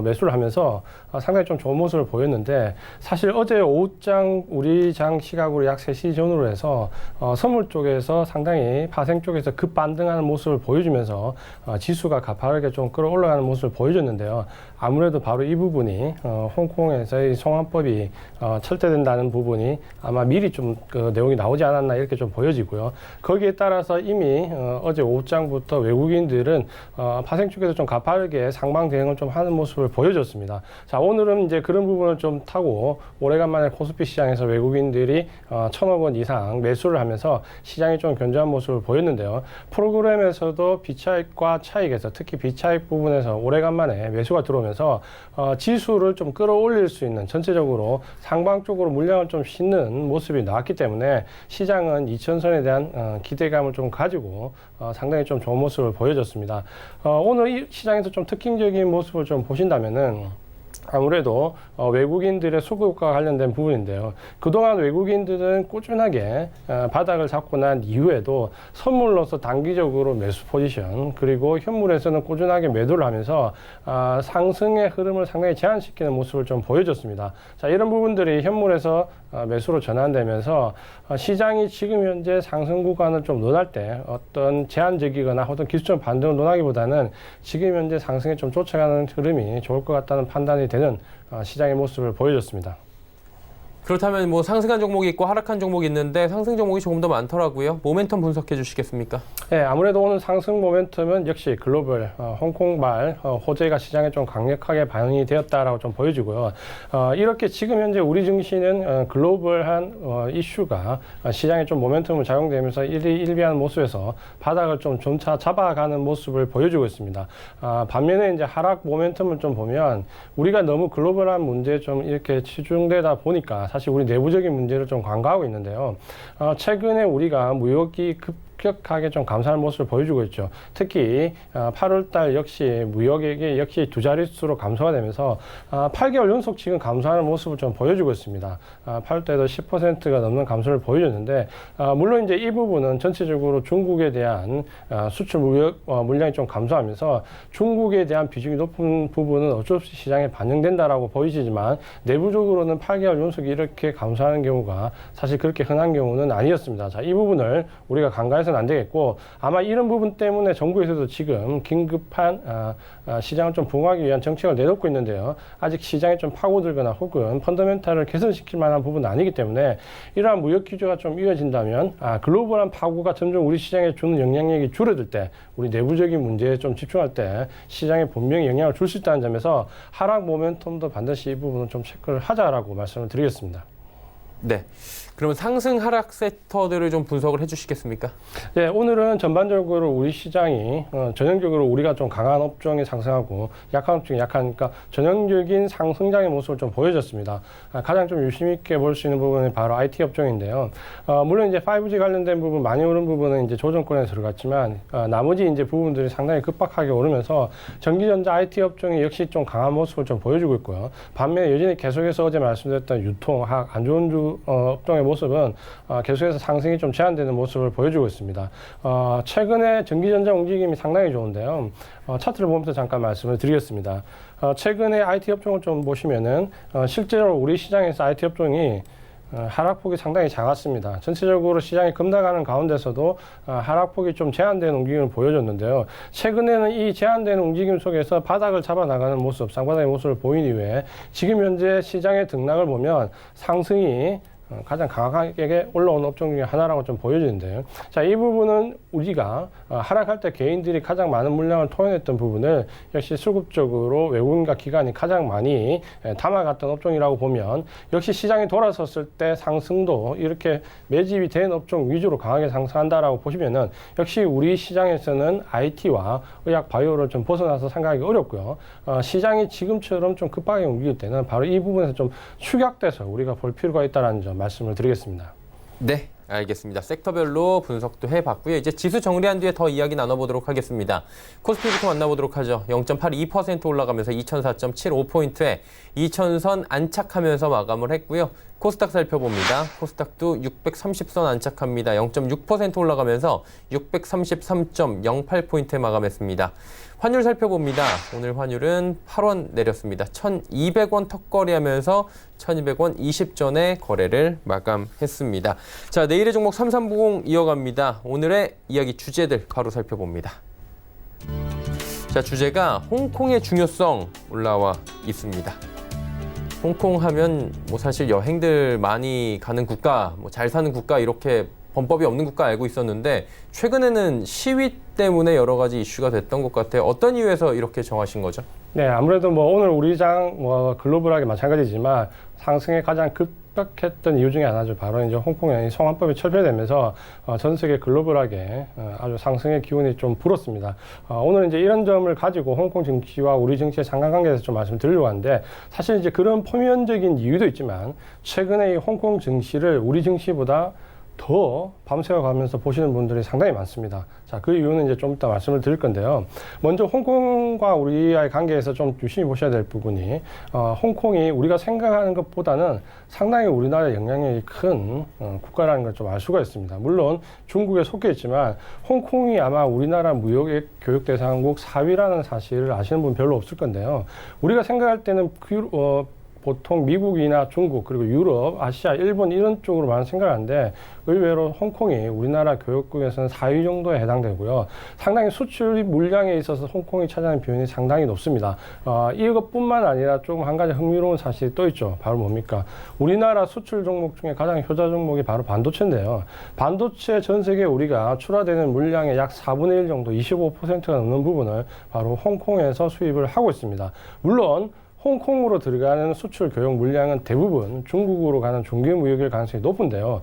매수를 하면서 상당히 좀 좋은 모습을 보였는데, 사실 어제 오후장 우리 장 시각으로 약 3시 전후로 해서 선물 쪽에서 상당히 파생 쪽에서 급반등하는 모습을 보여주면서 지수가 가파르게 좀 끌어올라가는 모습을 보여줬는데요. 아무래도 바로 이 부분이 홍콩에서의 송환법이 철폐된다는 부분이 아마 미리 좀 그 내용이 나오지 않았나 이렇게 좀 보여지고요. 거기에 따라서 이미 어제 오후장부터 외국인들은 파생 쪽에서 좀 가파르게 상방 대응을 좀 하는 모습을 보여줬습니다. 자, 오늘은 이제 그런 부분을 좀 타고 오래간만에 코스피 시장에서 외국인들이 1,000억 원 이상 매수를 하면서 시장이 좀 견조한 모습을 보였는데요. 프로그램에서도 비차익과 차익에서 특히 비차익 부분에서 오래간만에 매수가 들어오면서 지수를 좀 끌어올릴 수 있는, 전체적으로 상방 쪽으로 물량을 좀 싣는 모습이 나왔기 때문에 시장은 2000선에 대한 기대감을 좀 가지고 상당히 좀 좋은 모습을 보여줬습니다. 오늘 이 시장에서 좀 특징적인 모습을 좀 보신다면은 아무래도 외국인들의 수급과 관련된 부분인데요. 그동안 외국인들은 꾸준하게 바닥을 잡고 난 이후에도 선물로서 단기적으로 매수 포지션, 그리고 현물에서는 꾸준하게 매도를 하면서 상승의 흐름을 상당히 제한시키는 모습을 좀 보여줬습니다. 자, 이런 부분들이 현물에서 매수로 전환되면서 시장이 지금 현재 상승 구간을 좀 논할 때 어떤 제한적이거나 어떤 기술적 반등을 논하기보다는 지금 현재 상승에 좀 쫓아가는 흐름이 좋을 것 같다는 판단이 되는 시장의 모습을 보여줬습니다. 그렇다면 뭐 상승한 종목이 있고 하락한 종목이 있는데 상승 종목이 조금 더 많더라고요. 모멘텀 분석해 주시겠습니까? 네, 아무래도 오늘 상승 모멘텀은 역시 글로벌 홍콩발 호재가 시장에 좀 강력하게 반영이 되었다라고 좀 보여지고요. 이렇게 지금 현재 우리 증시는 글로벌한 이슈가 시장에 좀 모멘텀을 작용되면서 일비하는 모습에서 바닥을 좀 점차 잡아가는 모습을 보여주고 있습니다. 반면에 이제 하락 모멘텀을 좀 보면 우리가 너무 글로벌한 문제에 좀 이렇게 치중되다 보니까 사실 우리 내부적인 문제를 좀 간과하고 있는데요. 최근에 우리가 무역이 급격하게 좀 감소하는 모습을 보여주고 있죠. 특히 8월달 역시 무역액이 역시 두 자릿수로 감소가 되면서 8개월 연속 지금 감소하는 모습을 좀 보여주고 있습니다. 8월달에도 10%가 넘는 감소를 보여줬는데, 물론 이제 이 부분은 전체적으로 중국에 대한 수출 무역 물량이 좀 감소하면서 중국에 대한 비중이 높은 부분은 어쩔 수 없이 시장에 반영된다라고 보이지만, 내부적으로는 8개월 연속 이렇게 감소하는 경우가 사실 그렇게 흔한 경우는 아니었습니다. 자, 이 부분을 우리가 간과해서 안 되겠고, 아마 이런 부분 때문에 정부에서도 지금 긴급한 시장을 좀 부흥하기 위한 정책을 내놓고 있는데요. 아직 시장에 좀 파고들거나 혹은 펀더멘탈을 개선시킬 만한 부분은 아니기 때문에 이러한 무역 규제가 좀 이어진다면 글로벌한 파고가 점점 우리 시장에 주는 영향력이 줄어들 때, 우리 내부적인 문제에 좀 집중할 때 시장에 분명히 영향을 줄 수 있다는 점에서 하락 모멘텀도 반드시 이 부분은 좀 체크를 하자라고 말씀을 드리겠습니다. 네. 그러면 상승 하락 섹터들을 좀 분석을 해주시겠습니까? 네, 오늘은 전반적으로 우리 시장이 전형적으로 우리가 좀 강한 업종이 상승하고 약한 업종이 약하니까 전형적인 상승장의 모습을 좀 보여줬습니다. 가장 좀 유심 있게 볼 수 있는 부분이 바로 IT 업종인데요. 물론 이제 5G 관련된 부분 많이 오른 부분은 이제 조정권에 들어갔지만 나머지 이제 부분들이 상당히 급박하게 오르면서 전기전자 IT 업종이 역시 좀 강한 모습을 좀 보여주고 있고요. 반면에 여전히 계속해서 어제 말씀드렸던 유통, 안 좋은 업종의 모습은 계속해서 상승이 좀 제한되는 모습을 보여주고 있습니다. 최근에 전기전자 움직임이 상당히 좋은데요. 차트를 보면서 잠깐 말씀을 드리겠습니다. 최근에 IT 업종을 좀 보시면은 실제로 우리 시장에서 IT 업종이 하락폭이 상당히 작았습니다. 전체적으로 시장이 급락하는 가운데서도 하락폭이 좀 제한된 움직임을 보여줬는데요. 최근에는 이 제한된 움직임 속에서 바닥을 잡아 나가는 모습, 쌍바닥의 모습을 보인 이후에 지금 현재 시장의 등락을 보면 상승이 가장 강하게 올라온 업종 중에 하나라고 좀 보여지는데요. 자, 이 부분은 우리가 하락할 때 개인들이 가장 많은 물량을 토해냈던 부분을 역시 수급적으로 외국인과 기관이 가장 많이 담아갔던 업종이라고 보면, 역시 시장이 돌아섰을 때 상승도 이렇게 매집이 된 업종 위주로 강하게 상승한다라고 보시면은 역시 우리 시장에서는 IT와 의학 바이오를 좀 벗어나서 생각하기 어렵고요. 시장이 지금처럼 좀 급하게 움직일 때는 바로 이 부분에서 좀 축약돼서 우리가 볼 필요가 있다는 점 말씀을 드리겠습니다. 네, 알겠습니다. 섹터별로 분석도 해봤고요. 이제 지수 정리한 뒤에 더 이야기 나눠보도록 하겠습니다. 코스피부터 만나보도록 하죠. 0.82% 올라가면서 2004.75포인트에 2000선 안착하면서 마감을 했고요. 코스닥 살펴봅니다. 코스닥도 630선 안착합니다. 0.6% 올라가면서 633.08포인트에 마감했습니다. 환율 살펴봅니다. 오늘 환율은 8원 내렸습니다. 1,200원 턱걸이하면서 1,200원 20전에 거래를 마감했습니다. 자, 내일의 종목 3390 이어갑니다. 오늘의 이야기 주제들 바로 살펴봅니다. 자, 주제가 홍콩의 중요성 올라와 있습니다. 홍콩 하면 뭐 사실 여행들 많이 가는 국가, 뭐 잘 사는 국가 이렇게 범법이 없는 국가 알고 있었는데 최근에는 시위 때문에 여러 가지 이슈가 됐던 것 같아요. 어떤 이유에서 이렇게 정하신 거죠? 네, 아무래도 뭐 오늘 우리 장 글로벌하게 마찬가지지만 상승에 가장 급박했던 이유 중에 하나죠. 바로 이제 홍콩의 송환법이 철폐되면서 전 세계 글로벌하게 아주 상승의 기운이 좀 불었습니다. 오늘 이제 이런 점을 가지고 홍콩 증시와 우리 증시의 상관관계에서 좀 말씀드리려고 하는데 사실 이제 그런 표면적인 이유도 있지만 최근에 이 홍콩 증시를 우리 증시보다 더 밤새워 가면서 보시는 분들이 상당히 많습니다. 자, 그 이유는 이제 좀 이따 말씀을 드릴 건데요. 먼저 홍콩과 우리와의 관계에서 좀 유심히 보셔야 될 부분이 홍콩이 우리가 생각하는 것보다는 상당히 우리나라에 영향력이 큰 국가라는 걸 좀 알 수가 있습니다. 물론 중국에 속해 있지만 홍콩이 아마 우리나라 무역의 교육 대상국 4위라는 사실을 아시는 분 별로 없을 건데요. 우리가 생각할 때는 보통 미국이나 중국 그리고 유럽, 아시아, 일본 이런 쪽으로만 생각하는데 의외로 홍콩이 우리나라 교역국에서는 4위 정도에 해당되고요. 상당히 수출 물량에 있어서 홍콩이 차지하는 비율이 상당히 높습니다. 이것뿐만 아니라 조금 한 가지 흥미로운 사실이 또 있죠. 바로 뭡니까? 우리나라 수출 종목 중에 가장 효자 종목이 바로 반도체인데요. 반도체 전 세계 우리가 출하되는 물량의 약 4분의 1 정도, 25%가 넘는 부분을 바로 홍콩에서 수입을 하고 있습니다. 물론 홍콩으로 들어가는 수출 교역 물량은 대부분 중국으로 가는 중개무역일 가능성이 높은데요.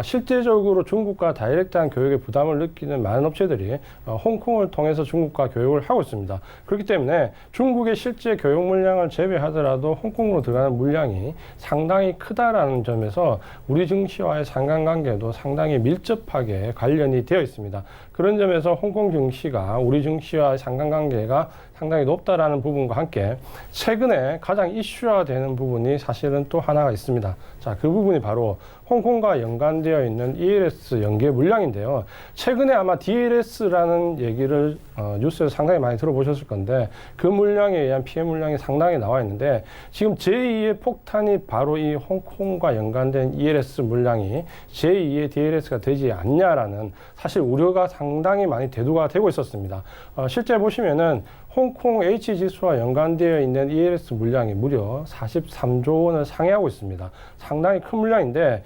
실제적으로 중국과 다이렉트한 교역의 부담을 느끼는 많은 업체들이 홍콩을 통해서 중국과 교역을 하고 있습니다. 그렇기 때문에 중국의 실제 교역 물량을 제외하더라도 홍콩으로 들어가는 물량이 상당히 크다라는 점에서 우리 증시와의 상관관계도 상당히 밀접하게 관련이 되어 있습니다. 그런 점에서 홍콩 증시가 우리 증시와의 상관관계가 상당히 높다라는 부분과 함께 최근에 가장 이슈화 되는 부분이 사실은 또 하나가 있습니다. 자, 그 부분이 바로 홍콩과 연관되어 있는 ELS 연계 물량인데요. 최근에 아마 DLS라는 얘기를 뉴스에서 상당히 많이 들어보셨을 건데 그 물량에 의한 피해 물량이 상당히 나와 있는데 지금 제2의 폭탄이 바로 이 홍콩과 연관된 ELS 물량이 제2의 DLS가 되지 않냐라는 사실 우려가 상당히 많이 대두가 되고 있었습니다. 실제 보시면은 홍콩 H지수와 연관되어 있는 ELS 물량이 무려 43조 원을 상회하고 있습니다. 상당히 큰 물량인데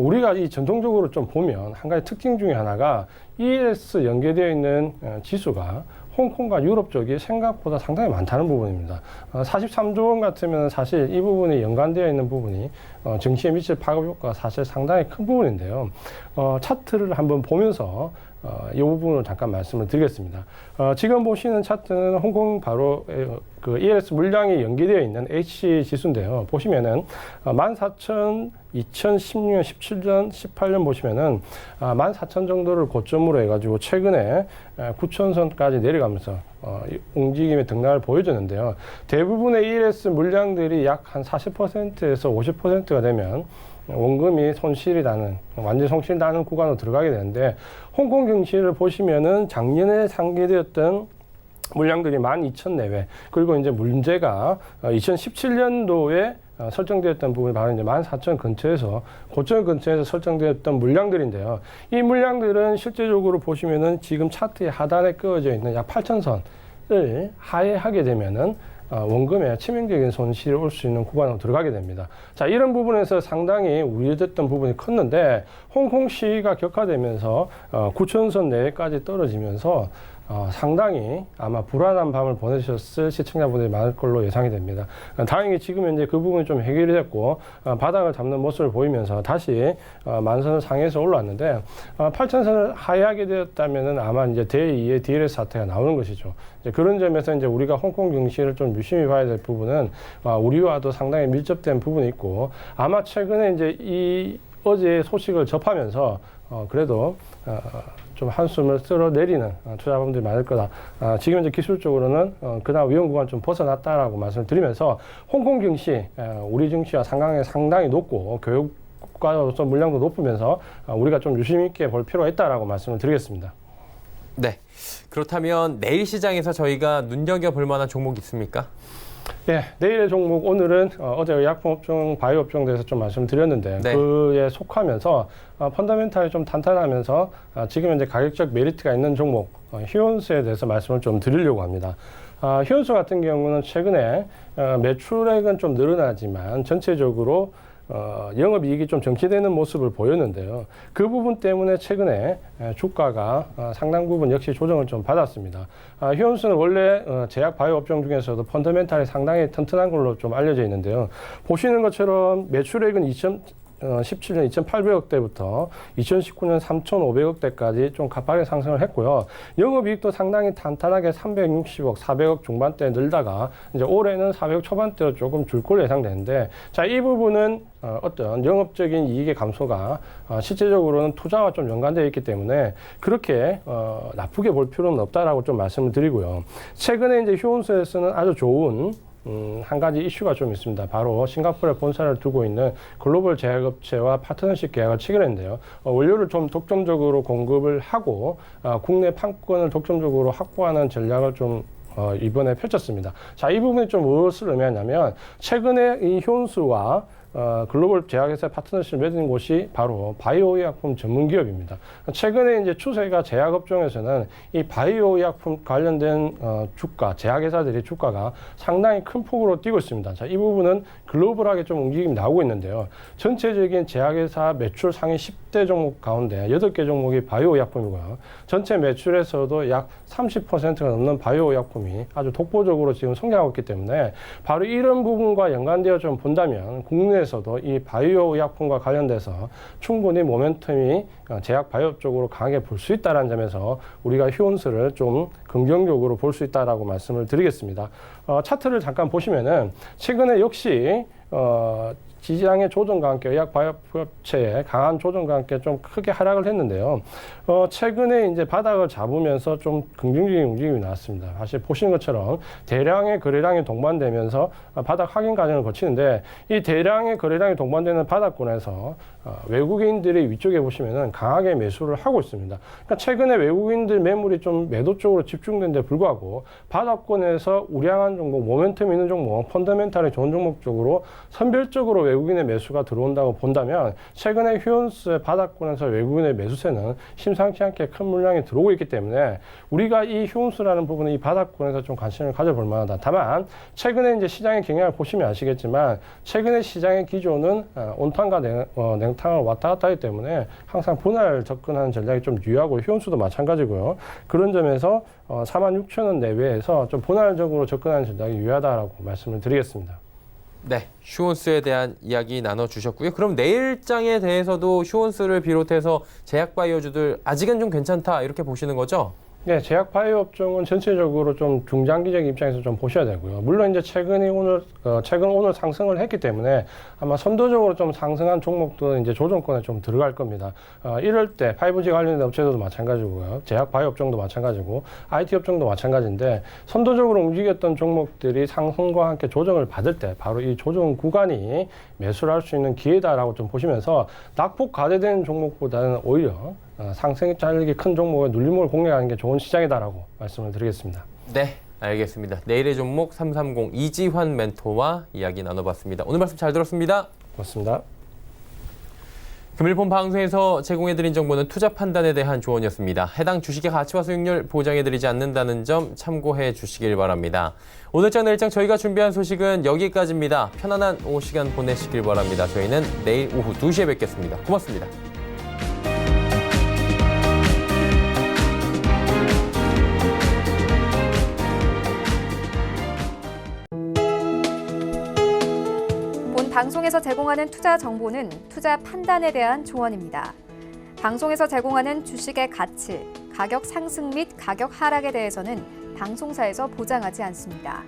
우리가 이 전통적으로 좀 보면 한 가지 특징 중에 하나가 ELS 연계되어 있는 지수가 홍콩과 유럽 쪽이 생각보다 상당히 많다는 부분입니다. 43조 원 같으면 사실 이 부분이 연관되어 있는 부분이 증시에 미칠 파급 효과가 사실 상당히 큰 부분인데요. 차트를 한번 보면서 이 부분을 잠깐 말씀을 드리겠습니다. 지금 보시는 차트는 홍콩 바로 그 ELS 물량이 연계되어 있는 H 지수인데요. 보시면은 14,000, 2016년, 17년, 18년 보시면은 14,000 정도를 고점으로 해가지고 최근에 9,000선까지 내려가면서 움직임의 등락을 보여줬는데요. 대부분의 ELS 물량들이 약 한 40%에서 50%가 되면 원금이 손실이 나는, 완전 손실 나는 구간으로 들어가게 되는데, 홍콩 증시를 보시면은 작년에 상계되었던 물량들이 12,000 내외, 그리고 이제 문제가 2017년도에 설정되었던 부분이 바로 이제 14,000 근처에서, 고점 근처에서 설정되었던 물량들인데요. 이 물량들은 실제적으로 보시면은 지금 차트의 하단에 그어져 있는 약 8,000선을 하회하게 되면은 원금에 치명적인 손실이 올 수 있는 구간으로 들어가게 됩니다. 자, 이런 부분에서 상당히 우려됐던 부분이 컸는데 홍콩 시위가 격화되면서 9,000선 내외까지 떨어지면서 상당히 아마 불안한 밤을 보내셨을 시청자분들이 많을 걸로 예상이 됩니다. 다행히 지금 현재 그 부분이 좀 해결이 됐고 바닥을 잡는 모습을 보이면서 다시 만선을 상해서 올라왔는데 8,000선을 하회하게 되었다면은 아마 이제 제2의 DLS 사태가 나오는 것이죠. 이제 그런 점에서 이제 우리가 홍콩 증시를 좀 유심히 봐야 될 부분은 우리와도 상당히 밀접된 부분이 있고 아마 최근에 이제 이 어제 소식을 접하면서 그래도 좀 한숨을 쓸어내리는 투자자분들이 많을 거다. 지금 이제 기술적으로는 그나마 위험 구간 좀 벗어났다라고 말씀을 드리면서 홍콩 증시, 우리 증시와 상당히 높고 교육과로서 물량도 높으면서 우리가 좀 유심 있게 볼 필요가 있다라고 말씀을 드리겠습니다. 네. 그렇다면 내일 시장에서 저희가 눈여겨볼 만한 종목이 있습니까? 예, 내일의 종목 오늘은 어제 의약품업종, 바이오업종에 대해서 좀 말씀드렸는데 네. 그에 속하면서 펀더멘탈이 좀 탄탄하면서 지금 현재 가격적 메리트가 있는 종목 휴온스에 대해서 말씀을 좀 드리려고 합니다. 휴온스 같은 경우는 최근에 매출액은 좀 늘어나지만 전체적으로 영업이익이 좀 정체되는 모습을 보였는데요. 그 부분 때문에 최근에 주가가 상당 부분 역시 조정을 좀 받았습니다. 휴온스는 원래 제약 바이오 업종 중에서도 펀더멘탈이 상당히 튼튼한 걸로 좀 알려져 있는데요. 보시는 것처럼 매출액은 2017년 2,800억대부터 2019년 3,500억대까지 좀 가파르게 상승을 했고요. 영업이익도 상당히 탄탄하게 360억, 400억 중반대 늘다가 이제 올해는 400억 초반대로 조금 줄 걸로 예상되는데, 자, 이 부분은 어떤 영업적인 이익의 감소가 실제적으로는 투자와 좀 연관되어 있기 때문에 그렇게 나쁘게 볼 필요는 없다라고 좀 말씀을 드리고요. 최근에 이제 휴온스에서는 아주 좋은 한 가지 이슈가 좀 있습니다. 바로 싱가포르에 본사를 두고 있는 글로벌 제약업체와 파트너십 계약을 체결했는데요. 원료를 좀 독점적으로 공급을 하고 국내 판권을 독점적으로 확보하는 전략을 좀 이번에 펼쳤습니다. 자, 이 부분이 좀 무엇을 의미하냐면 최근에 이 휴온스와 글로벌 제약회사 파트너십을 맺은 곳이 바로 바이오 의약품 전문 기업입니다. 최근에 이제 추세가 제약업종에서는 이 바이오 의약품 관련된 주가, 제약회사들의 주가가 상당히 큰 폭으로 뛰고 있습니다. 자, 이 부분은 글로벌하게 좀 움직임이 나오고 있는데요. 전체적인 제약회사 매출 상위 10대 종목 가운데 8개 종목이 바이오 의약품이고요. 전체 매출에서도 약 30%가 넘는 바이오 의약품이 아주 독보적으로 지금 성장하고 있기 때문에 바로 이런 부분과 연관되어 좀 본다면 국내에서도 이 바이오 의약품과 관련돼서 충분히 모멘텀이 제약 바이오 쪽으로 강하게 볼 수 있다는 점에서 우리가 휴온스를 좀 긍정적으로 볼 수 있다라고 말씀을 드리겠습니다. 차트를 잠깐 보시면은 최근에 역시 시장의 조정과 함께 의약 바이오업체의 강한 조정과 함께 좀 크게 하락을 했는데요. 최근에 이제 바닥을 잡으면서 좀 긍정적인 움직임이 나왔습니다. 사실 보시는 것처럼 대량의 거래량이 동반되면서 바닥 확인 과정을 거치는데 이 대량의 거래량이 동반되는 바닥권에서 외국인들이 위쪽에 보시면은 강하게 매수를 하고 있습니다. 그러니까 최근에 외국인들 매물이 좀 매도 쪽으로 집중된 데 불구하고 바닥권에서 우량한 종목, 모멘텀 있는 종목, 펀더멘탈이 좋은 종목 쪽으로 선별적으로 외국인의 매수가 들어온다고 본다면 최근에 휴온스의 바닥권에서 외국인의 매수세는 심상치 않게 큰 물량이 들어오고 있기 때문에 우리가 이 휴온스라는 부분은 이 바닥권에서 좀 관심을 가져볼 만하다. 다만 최근에 이제 시장의 경향을 보시면 아시겠지만 최근에 시장의 기조는 온탕과 냉탕을 왔다 갔다 하기 때문에 항상 분할 접근하는 전략이 좀 유효하고 휴온스도 마찬가지고요. 그런 점에서 46,000원 내외에서 좀 분할적으로 접근하는 전략이 유효하다라고 말씀을 드리겠습니다. 네, 휴온스에 대한 이야기 나눠주셨고요. 그럼 내일장에 대해서도 휴온스를 비롯해서 제약바이오주들 아직은 좀 괜찮다 이렇게 보시는 거죠? 네, 제약 바이오 업종은 전체적으로 좀 중장기적인 입장에서 좀 보셔야 되고요. 물론 이제 최근 오늘 상승을 했기 때문에 아마 선도적으로 좀 상승한 종목도 이제 조정권에 좀 들어갈 겁니다. 이럴 때 5G 관련된 업체들도 마찬가지고요. 제약 바이오 업종도 마찬가지고 IT 업종도 마찬가지인데 선도적으로 움직였던 종목들이 상승과 함께 조정을 받을 때 바로 이 조정 구간이 매수를 할 수 있는 기회다라고 좀 보시면서 낙폭 과대된 종목보다는 오히려 상승이 짧게 큰 종목의 눌림목을 공략하는 게 좋은 시장이다라고 말씀을 드리겠습니다. 네, 알겠습니다. 내일의 종목 330 이지환 멘토와 이야기 나눠봤습니다. 오늘 말씀 잘 들었습니다. 고맙습니다. 금일본 방송에서 제공해드린 정보는 투자 판단에 대한 조언이었습니다. 해당 주식의 가치와 수익률 보장해드리지 않는다는 점 참고해 주시길 바랍니다. 오늘장 내일장 저희가 준비한 소식은 여기까지입니다. 편안한 오후 시간 보내시길 바랍니다. 저희는 내일 오후 2시에 뵙겠습니다. 고맙습니다. 방송에서 제공하는 투자 정보는 투자 판단에 대한 조언입니다. 방송에서 제공하는 주식의 가치, 가격 상승 및 가격 하락에 대해서는 방송사에서 보장하지 않습니다.